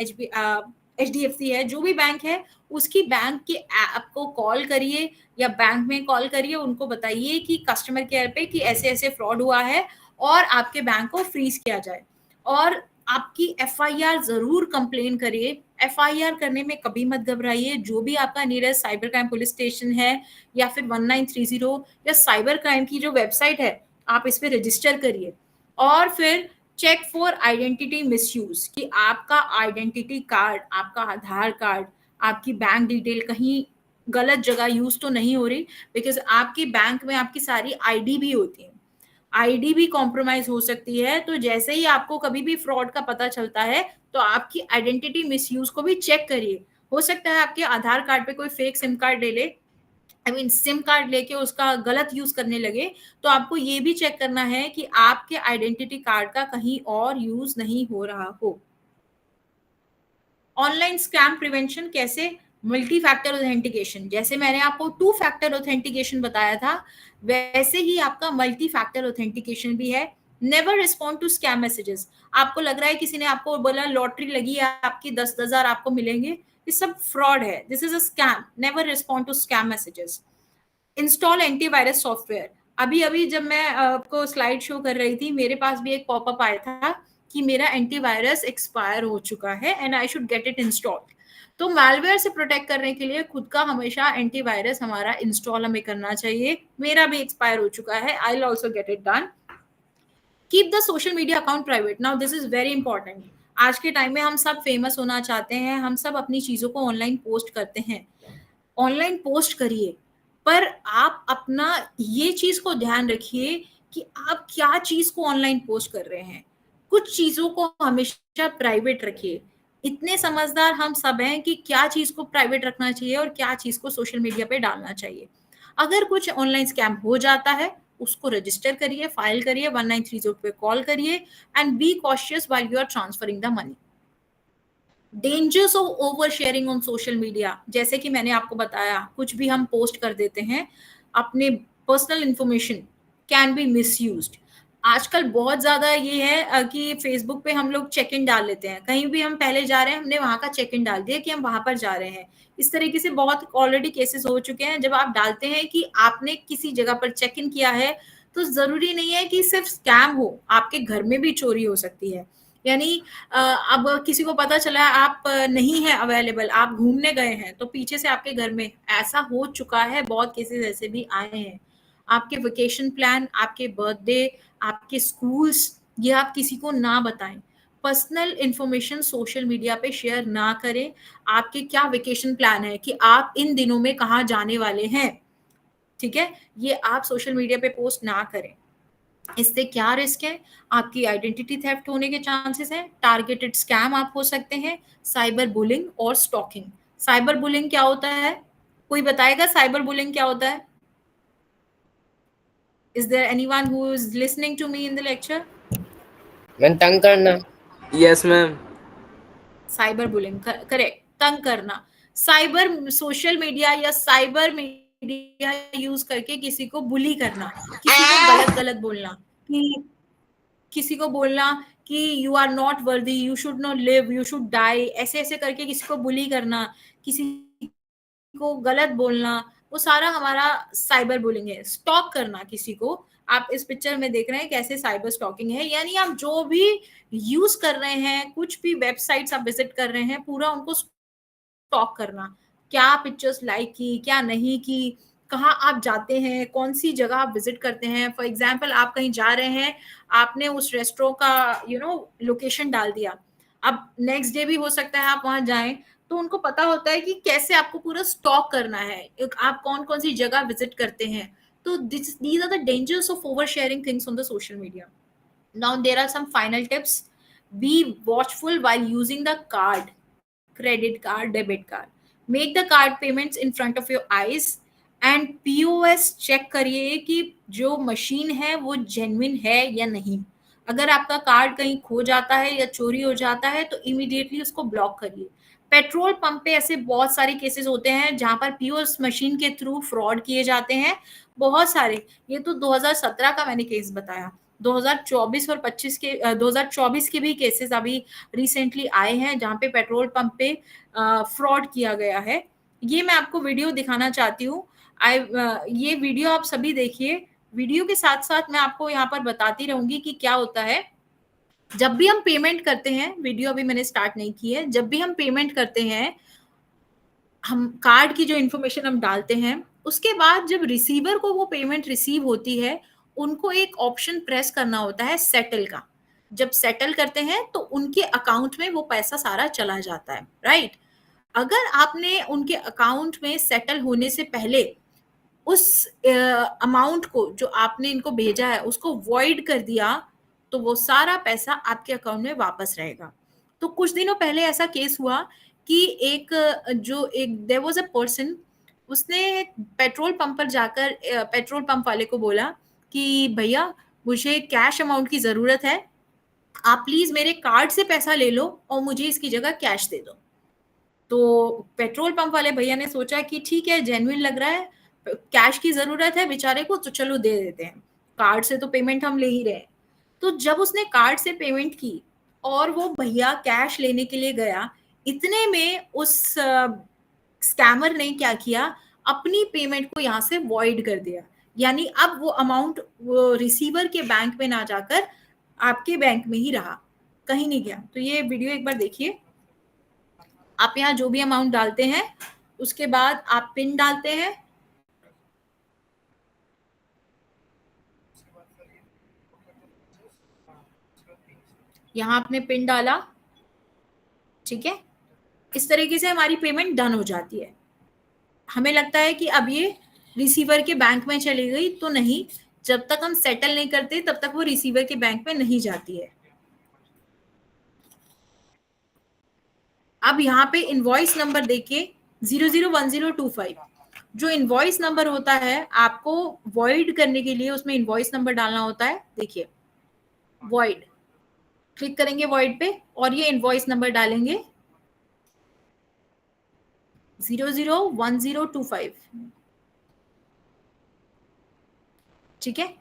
HDFC है, जो भी बैंक है, उसकी बैंक के ऐप को कॉल करिए या बैंक में कॉल करिए, उनको बताइए कि कस्टमर केयर पे कि ऐसे ऐसे फ्रॉड हुआ है और आपके बैंक को फ्रीज किया जाए। और आपकी FIR जरूर कंप्लेन करिए। FIR करने में कभी मत घबराइए, जो भी आपका nearest cyber crime police station है या फिर 1930 या साइबर क्राइम की जो वेबसाइट है, आप इस पे रजिस्टर करिए। और फिर चेक फॉर आइडेंटिटी मिसयूज, कि आपका आइडेंटिटी कार्ड, आपका आधार कार्ड, आपकी बैंक डिटेल कहीं गलत जगह यूज तो नहीं हो रही, बिकॉज आपकी बैंक में आपकी सारी ID भी होती है, ID भी कॉम्प्रोमाइज हो सकती है। तो जैसे ही आपको कभी भी फ्रॉड का पता चलता है तो आपकी आइडेंटिटी मिसयूज को भी चेक करिए। हो सकता है आपके आधार कार्ड पे कोई फेक सिम कार्ड ले ले, सिम कार्ड लेके उसका गलत यूज करने लगे, तो आपको ये भी चेक करना है कि आपके आइडेंटिटी कार्ड का कहीं और यूज नहीं हो रहा हो। ऑनलाइन स्कैम प्रिवेंशन कैसे, मल्टी फैक्टर ऑथेंटिकेशन, जैसे मैंने आपको 2 फैक्टर ऑथेंटिकेशन बताया था, वैसे ही आपका मल्टी फैक्टर ऑथेंटिकेशन भी है। Never respond to scam messages. आपको लग रहा है किसी ने आपको बोला लॉटरी लगी है आपकी 10,000 आपको मिलेंगे, ये सब फ्रॉड है, this is a scam. Never respond to scam messages. Install antivirus software. अभी अभी जब मैं आपको स्लाइड शो कर रही थी, मेरे पास भी एक पॉपअप आया था कि मेरा एंटीवायरस एक्सपायर हो चुका है and I should get it installed. तो मैलवेयर से प्रोटेक्ट करने के लिए खुद का हमेशा एंटीवायरस हमारा इंस्टॉल हमें करना चाहिए। मेरा भी एक्सपायर हो चुका है, I will also get it done. Keep the social media account private. Now this is very important. आज के टाइम में हम सब फेमस होना चाहते हैं, हम सब अपनी चीजों को ऑनलाइन पोस्ट करते हैं। ऑनलाइन पोस्ट करिए, पर आप अपना ये चीज को ध्यान रखिए कि आप क्या चीज को ऑनलाइन पोस्ट कर रहे हैं। कुछ चीजों को हमेशा प्राइवेट रखिए। इतने समझदार हम सब हैं कि क्या चीज को प्राइवेट रखना चाहिए और क्या चीज को सोशल मीडिया पे डालना चाहिए। अगर कुछ ऑनलाइन स्कैम हो जाता है, उसको रजिस्टर करिए, फाइल करिए, 1930 पे कॉल करिए and be cautious while you are transferring the money. Dangers of over sharing on social media. जैसे कि मैंने आपको बताया, कुछ भी हम पोस्ट कर देते हैं, अपने personal information can be misused. आजकल बहुत ज्यादा ये है कि फेसबुक पे हम लोग चेक इन डाल लेते हैं, कहीं भी हम पहले जा रहे हैं हमने वहां का चेक इन डाल दिया कि हम वहां पर जा रहे हैं। इस तरीके से बहुत ऑलरेडी केसेस हो चुके हैं। जब आप डालते हैं कि आपने किसी जगह पर चेक इन किया है, तो जरूरी नहीं है कि सिर्फ स्कैम हो, आपके घर में भी चोरी हो सकती है। यानी अब किसी को पता चला आप नहीं है अवेलेबल, आप घूमने गए हैं, तो पीछे से आपके घर में ऐसा हो चुका है, बहुत केसेस ऐसे भी आए हैं। आपके वेकेशन प्लान, आपके बर्थडे, आपके स्कूल्स, ये आप किसी को ना बताएं। पर्सनल इंफॉर्मेशन सोशल मीडिया पे शेयर ना करें। आपके क्या वेकेशन प्लान है कि आप इन दिनों में कहाँ जाने वाले हैं, ठीक है, ये आप सोशल मीडिया पे पोस्ट ना करें। इससे क्या रिस्क है? आपकी आइडेंटिटी थेफ्ट होने के चांसेस हैं, टारगेटेड स्कैम आप हो सकते हैं, साइबर बुलिंग और स्टॉकिंग। साइबर बुलिंग क्या होता है? कोई बताएगा साइबर बुलिंग क्या होता है? Is there anyone who is listening to me in the lecture? Ma'am तंग करना। Yes ma'am. Cyber bullying correct, तंग करना। साइबर सोशल मीडिया या साइबर मीडिया यूज करके किसी को बुली करना, किसी को गलत गलत बोलना, कि किसी को बोलना कि you are not worthy, you should not live, you should die, ऐसे ऐसे करके किसी को बुली करना, किसी को गलत बोलना, वो सारा हमारा साइबर बुलिंग है। स्टॉक करना किसी को, आप इस पिक्चर में देख रहे हैं कैसे साइबर स्टॉकिंग है। यानी आप जो भी यूज कर रहे हैं, कुछ भी वेबसाइट्स आप विजिट कर रहे हैं, पूरा उनको स्टॉक करना। क्या पिक्चर्स लाइक की, क्या नहीं की, कहाँ आप जाते हैं, कौन सी जगह आप विजिट करते हैं। फॉर एग्जाम्पल आप कहीं जा रहे हैं, आपने उस रेस्टोरेंट का लोकेशन डाल दिया, अब नेक्स्ट डे भी हो सकता है आप वहां जाएं, तो उनको पता होता है कि कैसे आपको पूरा स्टॉक करना है, आप कौन कौन सी जगह विजिट करते हैं। तो these are the dangers of oversharing things on the social media. Now there are some final tips. Be watchful while using the card, credit card, debit card. Make the card payments in front of your eyes and POS check करिए कि जो मशीन है वो जेन्युइन है या नहीं। अगर आपका कार्ड कहीं खो जाता है या चोरी हो जाता है तो इमीडिएटली उसको ब्लॉक करिए। पेट्रोल पंप पे ऐसे बहुत सारे केसेस होते हैं जहां पर POS मशीन के थ्रू फ्रॉड किए जाते हैं, बहुत सारे। ये तो 2017 का मैंने केस बताया, 2024 और 25 के 2024 के भी केसेस अभी रिसेंटली आए हैं जहां पे पेट्रोल पंप पे फ्रॉड किया गया है। ये मैं आपको वीडियो दिखाना चाहती हूँ। ये वीडियो आप सभी देखिए। वीडियो के साथ साथ मैं आपको यहाँ पर बताती रहूंगी कि क्या होता है जब भी हम पेमेंट करते हैं। वीडियो अभी मैंने स्टार्ट नहीं की है। जब भी हम पेमेंट करते हैं, हम कार्ड की जो इन्फॉर्मेशन हम डालते हैं, उसके बाद जब रिसीवर को वो पेमेंट रिसीव होती है, उनको एक ऑप्शन प्रेस करना होता है सेटल का। जब सेटल करते हैं तो उनके अकाउंट में वो पैसा सारा चला जाता है, राइट। अगर आपने उनके अकाउंट में सेटल होने से पहले उस अमाउंट को जो आपने इनको भेजा है उसको वॉइड कर दिया, तो वो सारा पैसा आपके अकाउंट में वापस रहेगा। तो कुछ दिनों पहले ऐसा केस हुआ कि एक देयर वाज अ पर्सन, उसने पेट्रोल पंप पर जाकर पेट्रोल पंप वाले को बोला कि भैया मुझे कैश अमाउंट की जरूरत है, आप प्लीज मेरे कार्ड से पैसा ले लो और मुझे इसकी जगह कैश दे दो। तो पेट्रोल पंप वाले भैया ने सोचा कि ठीक है, जेन्युइन लग रहा है, कैश की जरूरत है बेचारे को, तो चलो दे देते हैं, कार्ड से तो पेमेंट हम ले ही रहे हैं। तो जब उसने कार्ड से पेमेंट की और वो भैया कैश लेने के लिए गया, इतने में उस स्कैमर ने क्या किया, अपनी पेमेंट को यहाँ से वॉइड कर दिया। यानी अब वो अमाउंट वो रिसीवर के बैंक में ना जाकर आपके बैंक में ही रहा, कहीं नहीं गया। तो ये वीडियो एक बार देखिए। आप यहाँ जो भी अमाउंट डालते हैं उसके बाद आप पिन डालते हैं, यहाँ आपने पिन डाला, ठीक है। इस तरीके से हमारी पेमेंट डन हो जाती है। हमें लगता है कि अब ये रिसीवर के बैंक में चली गई, तो नहीं, जब तक हम सेटल नहीं करते तब तक वो रिसीवर के बैंक में नहीं जाती है। अब यहाँ पे इनवॉइस नंबर देखिए 001025, जो इनवॉइस नंबर होता है आपको वॉइड करने के लिए उसमें इनवॉइस नंबर डालना होता है। देखिए वॉइड, क्लिक करेंगे वॉइड पे और ये इनवॉइस नंबर डालेंगे 001025, ठीक है।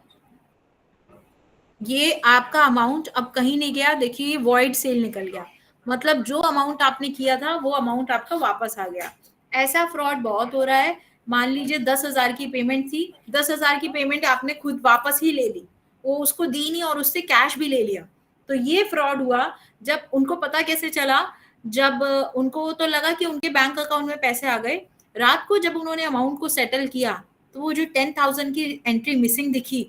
ये आपका अमाउंट अब कहीं नहीं गया, देखिए वॉइड सेल निकल गया, मतलब जो अमाउंट आपने किया था वो अमाउंट आपका वापस आ गया। ऐसा फ्रॉड बहुत हो रहा है। मान लीजिए 10,000 की पेमेंट थी, 10,000 की पेमेंट आपने खुद वापस ही ले ली, वो उसको दी नहीं और उससे कैश भी ले लिया। तो ये फ्रॉड हुआ। जब उनको पता कैसे चला, जब उनको तो लगा कि उनके बैंक अकाउंट में पैसे आ गए, रात को जब उन्होंने अमाउंट को सेटल किया तो वो जो 10,000 की एंट्री मिसिंग दिखी,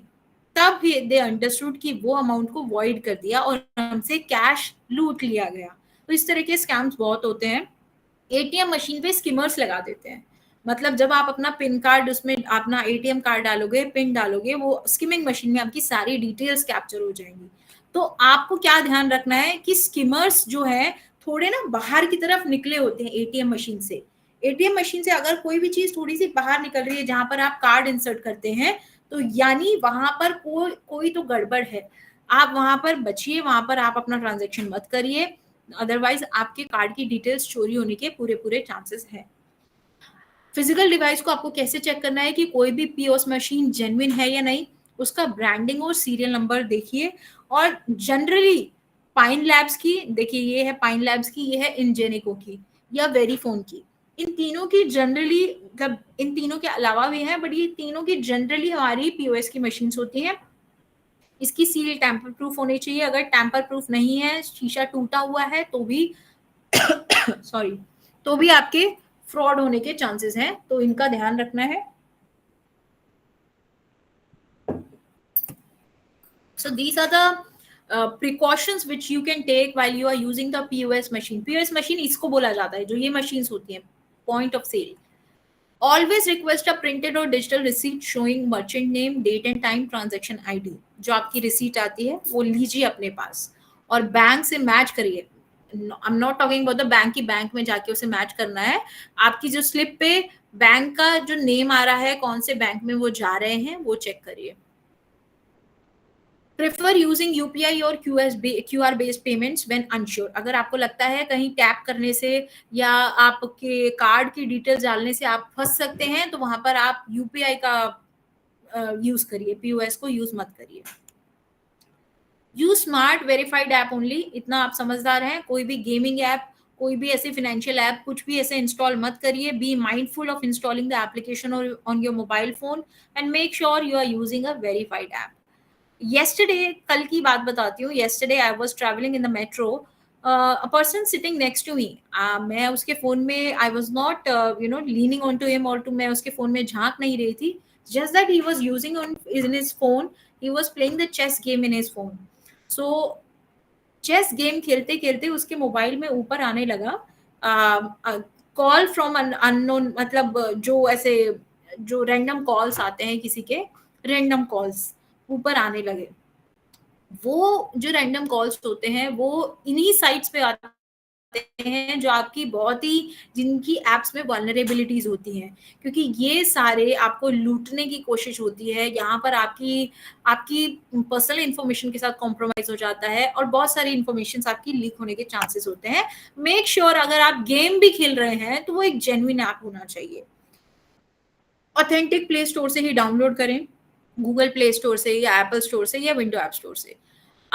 तब दे अंडरस्टूड कि वो अमाउंट को वॉइड कर दिया और हमसे कैश लूट लिया गया। तो इस तरह के स्कैम्स बहुत होते हैं। एटीएम मशीन पे स्किमर्स लगा देते हैं, मतलब जब आप अपना पिन कार्ड उसमें अपना एटीएम कार्ड डालोगे, पिन डालोगे, वो स्किमिंग मशीन में आपकी सारी डिटेल्स कैप्चर हो जाएंगी। तो आपको क्या ध्यान रखना है कि स्किमर्स जो है थोड़े ना बाहर की तरफ निकले होते हैं एटीएम मशीन से। एटीएम मशीन से अगर कोई भी चीज थोड़ी सी बाहर निकल रही है जहां पर आप कार्ड इंसर्ट करते हैं, तो यानी वहां पर कोई तो गड़बड़ है। आप वहां पर बचिए, वहां पर आप अपना ट्रांजैक्शन मत करिए, अदरवाइज आपके कार्ड की डिटेल्स चोरी होने के पूरे चांसेस हैं। फिजिकल डिवाइस को आपको कैसे चेक करना है कि कोई भी पीओएस मशीन जेन्युइन है या नहीं, उसका ब्रांडिंग और सीरियल नंबर देखिए। और जनरली पाइन लैब्स की, देखिए ये है पाइन लैब्स की, ये है इंजेनिको की या वेरीफोन की, इन तीनों की जनरली, मतलब इन तीनों के अलावा भी हैं, बट ये तीनों की जनरली हमारी पीओएस की मशीन्स होती हैं। इसकी सील टैंपर प्रूफ होनी चाहिए। अगर टैंपर प्रूफ नहीं है, शीशा टूटा हुआ है, तो भी सॉरी, तो भी आपके फ्रॉड होने के चांसेस हैं, तो इनका ध्यान रखना है। So these are the precautions which you can take while you are using the POS machine. POS machine इसको बोला जाता है, जो ये machines होती हैं, point of sale. Always request a printed or digital receipt showing merchant name, date and time, transaction ID. जो आपकी receipt आती है वो लीजिए अपने पास और बैंक से मैच करिए। I'm not talking about the bank की बैंक में जाके उसे मैच करना है। आपकी जो स्लिप पे बैंक का जो नेम आ रहा है, कौन से बैंक में वो जा रहे हैं, वो चेक करिए। प्रेफर यूजिंग यूपीआई और QR based payments when unsure. अगर आपको लगता है कहीं टैप करने से या आपके कार्ड की डिटेल्स डालने से आप फंस सकते हैं, तो वहां पर आप यूपीआई का यूज करिए, पीओएस को यूज मत करिए। Use smart verified app only, इतना आप समझदार हैं। कोई भी गेमिंग ऐप, कोई भी ऐसे फाइनेंशियल ऐप, कुछ भी ऐसे इंस्टॉल मत करिए। Be mindful of installing the application on your mobile phone and make sure you are using a verified app. Yesterday, कल की बात बताती हूँ। Yesterday I was traveling in the metro. A person sitting next to me. मैं उसके फोन में I was not leaning onto him or मैं उसके फोन में झांक नहीं रही थी. Just that he was using in his phone. He was playing the chess game in his phone. So chess game खेलते खेलते उसके मोबाइल में ऊपर आने लगा कॉल फ्रॉम अननोन, मतलब जो ऐसे जो रैंडम कॉल्स आते हैं, किसी के रैंडम कॉल्स ऊपर आने लगे। वो जो रैंडम कॉल्स होते हैं वो इन्हीं साइट्स पे आते हैं जो आपकी बहुत ही, जिनकी एप्स में वल्नरेबिलिटीज होती हैं, क्योंकि ये सारे आपको लूटने की कोशिश होती है। यहाँ पर आपकी पर्सनल इंफॉर्मेशन के साथ कॉम्प्रोमाइज हो जाता है और बहुत सारी इंफॉर्मेशन आपकी लीक होने के चांसेस होते हैं। मेक श्योर अगर आप गेम भी खेल रहे हैं तो वो एक जेन्युइन ऐप होना चाहिए। ऑथेंटिक प्ले स्टोर से ही डाउनलोड करें, गूगल प्ले स्टोर से या एप्पल स्टोर से या विंडो ऐप स्टोर से।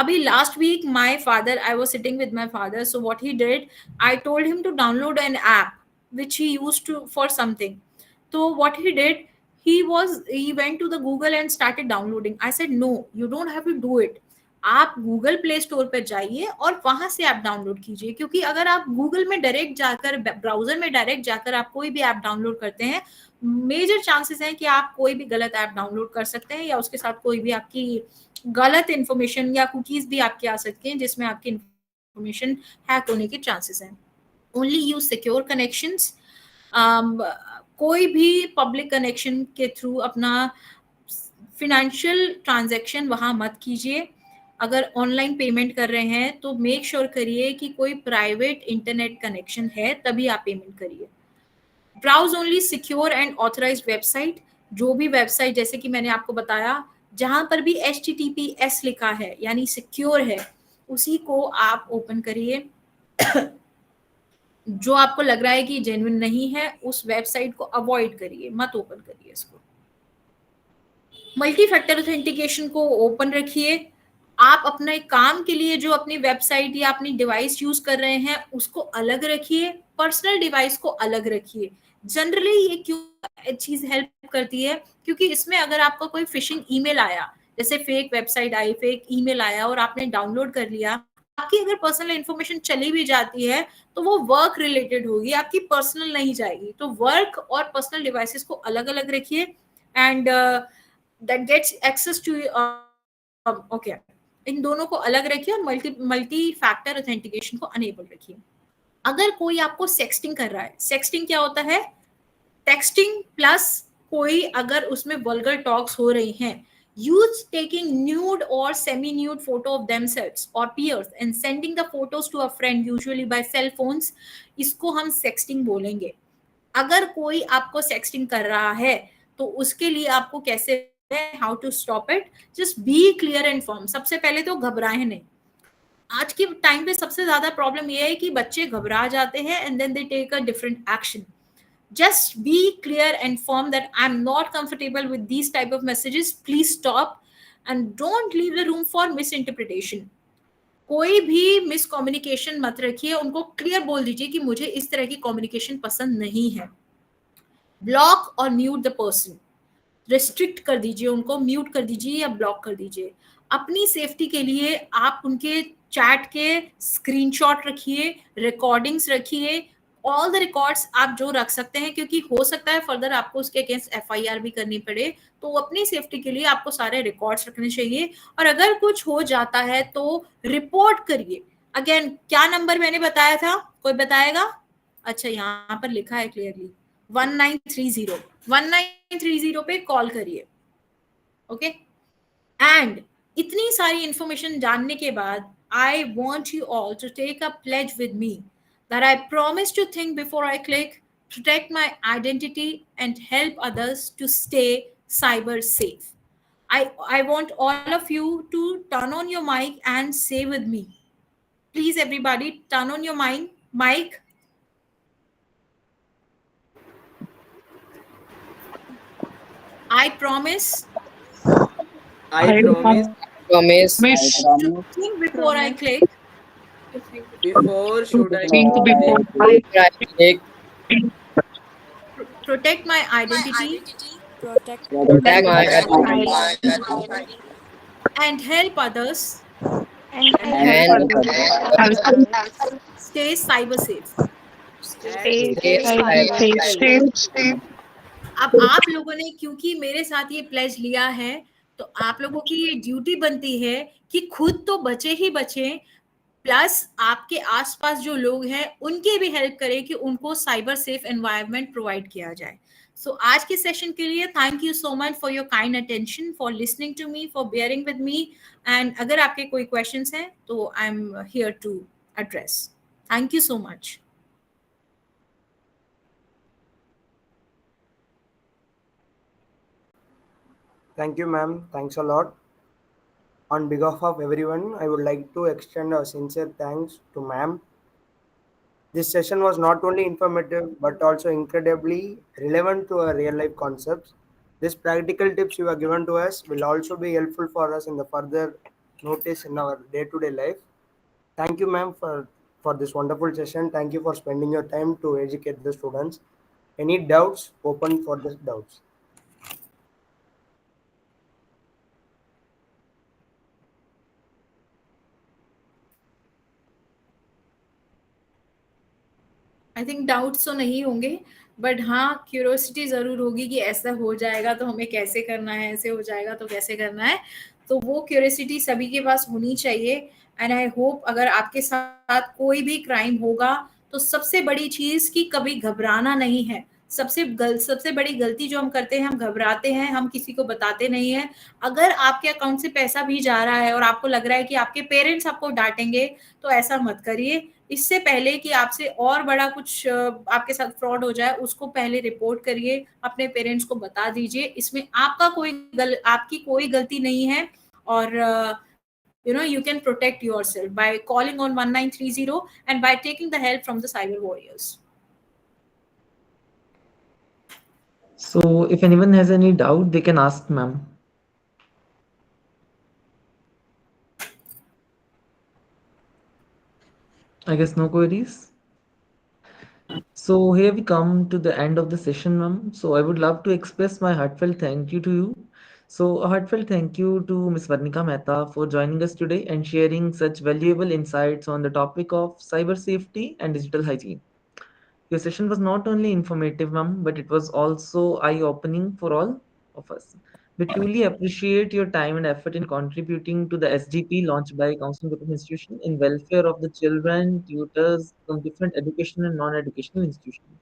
Abhi last week I was sitting with my father, so what he did, I told him to download an app which he used to for something. So what he did, he went to the Google and started downloading. I said no, you don't have to do it. आप गूगल प्ले स्टोर पर जाइए और वहां से ऐप डाउनलोड कीजिए, क्योंकि अगर आप गूगल में डायरेक्ट जाकर, ब्राउजर में डायरेक्ट जाकर आप कोई भी ऐप डाउनलोड करते हैं, मेजर चांसेस हैं कि आप कोई भी गलत ऐप डाउनलोड कर सकते हैं, या उसके साथ कोई भी आपकी गलत इन्फॉर्मेशन या कुकीज भी आपके आ सकती हैं जिसमें आपकी इन्फॉर्मेशन हैक होने के चांसेस हैं. Only use secure connections. कोई भी पब्लिक कनेक्शन के थ्रू अपना फिनेंशियल ट्रांजैक्शन वहां मत कीजिए. अगर ऑनलाइन पेमेंट कर रहे हैं तो मेक श्योर करिए कि कोई प्राइवेट इंटरनेट कनेक्शन है, तभी आप पेमेंट करिए. Browse only secure and authorised website. जो भी वेबसाइट, जैसे कि मैंने आपको बताया, जहां पर भी HTTPS लिखा है यानी सिक्योर है, उसी को आप ओपन करिए. जो आपको लग रहा है कि जेन्युइन नहीं है, उस वेबसाइट को अवॉइड करिए, मत ओपन करिए इसको. मल्टी फैक्टर ऑथेंटिकेशन को ओपन रखिए. आप अपने काम के लिए जो अपनी वेबसाइट या अपनी डिवाइस यूज कर रहे हैं उसको अलग रखिए, पर्सनल डिवाइस को अलग रखिए. जनरली ये क्यों चीज हेल्प करती है, क्योंकि इसमें अगर आपको कोई फिशिंग ईमेल आया, जैसे फेक वेबसाइट आई, फेक ईमेल आया और आपने डाउनलोड कर लिया, आपकी अगर पर्सनल इंफॉर्मेशन चली भी जाती है तो वो वर्क रिलेटेड होगी, आपकी पर्सनल नहीं जाएगी. तो वर्क और पर्सनल डिवाइसेस को अलग अलग रखिए. And that gets access to okay, इन दोनों को अलग रखिए और मल्टी फैक्टर ऑथेंटिकेशन को अनेबल रखिए. अगर कोई आपको सेक्सटिंग कर रहा है, सेक्सटिंग क्या होता है, टेक्सटिंग प्लस कोई अगर उसमें वल्गर टॉक्स हो रही हैं, यूज टेकिंग न्यूड और semi nude photo of themselves और peers and sending the photos to a friend usually by cell phones, इसको हम सेक्सटिंग बोलेंगे. अगर कोई आपको सेक्सटिंग कर रहा है तो उसके लिए आपको कैसे, how to stop it, just be clear and firm. सबसे पहले तो घबराएं नहीं. आज के टाइम पे सबसे ज्यादा प्रॉब्लम ये है कि बच्चे घबरा जाते हैं and then they take a different action. Just be clear and firm that I'm not comfortable with these type of messages. Please stop and don't leave the room for misinterpretation. कोई भी मिसकम्युनिकेशन मत रखिए, उनको क्लियर बोल दीजिए कि मुझे इस तरह की कम्युनिकेशन पसंद नहीं है. ब्लॉक और म्यूट द पर्सन. रिस्ट्रिक्ट कर दीजिए, उनको म्यूट कर दीजिए या ब्लॉक कर दीजिए. अपनी सेफ्टी के लिए आप उनके चैट के स्क्रीनशॉट रखिए, रिकॉर्डिंग्स रखिए, ऑल द रिकॉर्ड्स आप जो रख सकते हैं, क्योंकि हो सकता है फर्दर आपको उसके अगेंस्ट FIR भी करनी पड़े. तो अपनी सेफ्टी के लिए आपको सारे रिकॉर्ड्स रखने चाहिए. और अगर कुछ हो जाता है तो रिपोर्ट करिए. अगेन क्या नंबर मैंने बताया था, कोई बताएगा? अच्छा, यहाँ पर लिखा है क्लियरली 1930 पे कॉल करिए. ओके. एंड इतनी सारी इंफॉर्मेशन जानने के बाद I want you all to take a pledge with me that I promise to think before I click, protect my identity, and help others to stay cyber safe. I want all of you to turn on your mic and say with me. Please, everybody, turn on your mic. I promise I promise promise to think before I click, before should I I click, protect my identity, protect my identity and help others and stay cyber safe. अब आप लोगों ने क्योंकि मेरे साथ ये प्लेज लिया है, तो आप लोगों की ये ड्यूटी बनती है कि खुद तो बचे ही बचे, प्लस आपके आसपास जो लोग हैं उनके भी हेल्प करें कि उनको साइबर सेफ एनवायरनमेंट प्रोवाइड किया जाए. सो आज के सेशन के लिए thank you so much for your kind attention, for listening to me, for bearing with me. And अगर आपके कोई क्वेश्चंस हैं तो I am here to address. Thank you so much. Thank you, ma'am. Thanks a lot. On behalf of everyone, I would like to extend a sincere thanks to ma'am. This session was not only informative but also incredibly relevant to our real life concepts. These practical tips you have given to us will also be helpful for us in the further notice in our day-to-day life. Thank you, ma'am, for this wonderful session. Thank you for spending your time to educate the students. Any doubts? Open for the doubts. I think doubts तो नहीं होंगे, बट हाँ क्यूरियोसिटी ज़रूर होगी कि ऐसा हो जाएगा तो हमें कैसे करना है, ऐसे हो जाएगा तो कैसे करना है। तो वो क्यूरियोसिटी सभी के पास होनी चाहिए। एंड आई होप अगर आपके साथ कोई भी क्राइम होगा तो सबसे बड़ी चीज़ कि कभी घबराना नहीं है। सबसे बड़ी गलती जो हम करते हैं, हम घबराते हैं, हम किसी को बताते नहीं है। अगर आपके अकाउंट से पैसा भी जा रहा है और आपको लग रहा है कि आपके पेरेंट्स आपको डांटेंगे, तो ऐसा मत करिए। इससे पहले कि आपसे और बड़ा कुछ आपके साथ फ्रॉड हो जाए, उसको पहले रिपोर्ट करिए, अपने पेरेंट्स को बता दीजिए। इसमें आपकी कोई गलती नहीं है। और you can protect yourself by calling on 1930 and by taking the help from the cyber warriors. So if anyone has any doubt, they can ask ma'am. I guess no queries. So here we come to the end of the session, ma'am. So I would love to express my heartfelt thank you to you. So a heartfelt thank you to Ms. Varnika Mehta for joining us today and sharing such valuable insights on the topic of cyber safety and digital hygiene. Your session was not only informative, ma'am, but it was also eye-opening for all of us. We truly appreciate your time and effort in contributing to the SDP launched by Counseling Group of Institution in welfare of the children, tutors from different educational and non-educational institutions.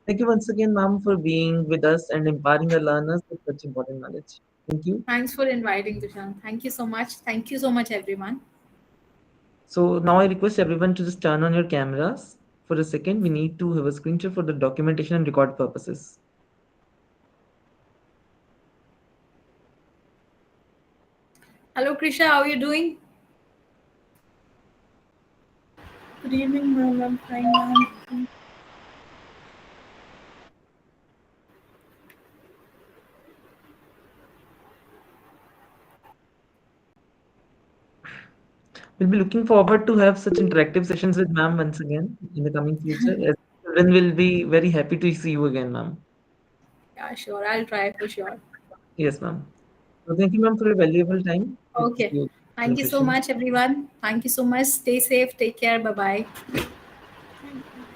Thank you once again, ma'am, for being with us and empowering our learners with such important knowledge. Thank you. Thanks for inviting, Dushan. Thank you so much. Thank you so much, everyone. So now I request everyone to just turn on your cameras. For a second, we need to have a screen share for the documentation and record purposes. Hello, Krisha. How are you doing? Good evening, ma'am. I'm fine, ma'am. We'll be looking forward to have such interactive sessions with ma'am once again in the coming future. As children will be very happy to see you again, ma'am. Yeah, sure. I'll try for sure. Yes, ma'am. So thank you, ma'am, for your valuable time. Hope to see Okay. you in Thank the you so session. much, everyone. Thank you so much. Stay safe. Take care. Bye-bye.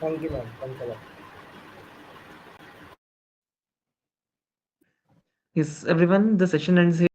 Thank you, ma'am. Thanks a lot. Yes, everyone, the session ends here.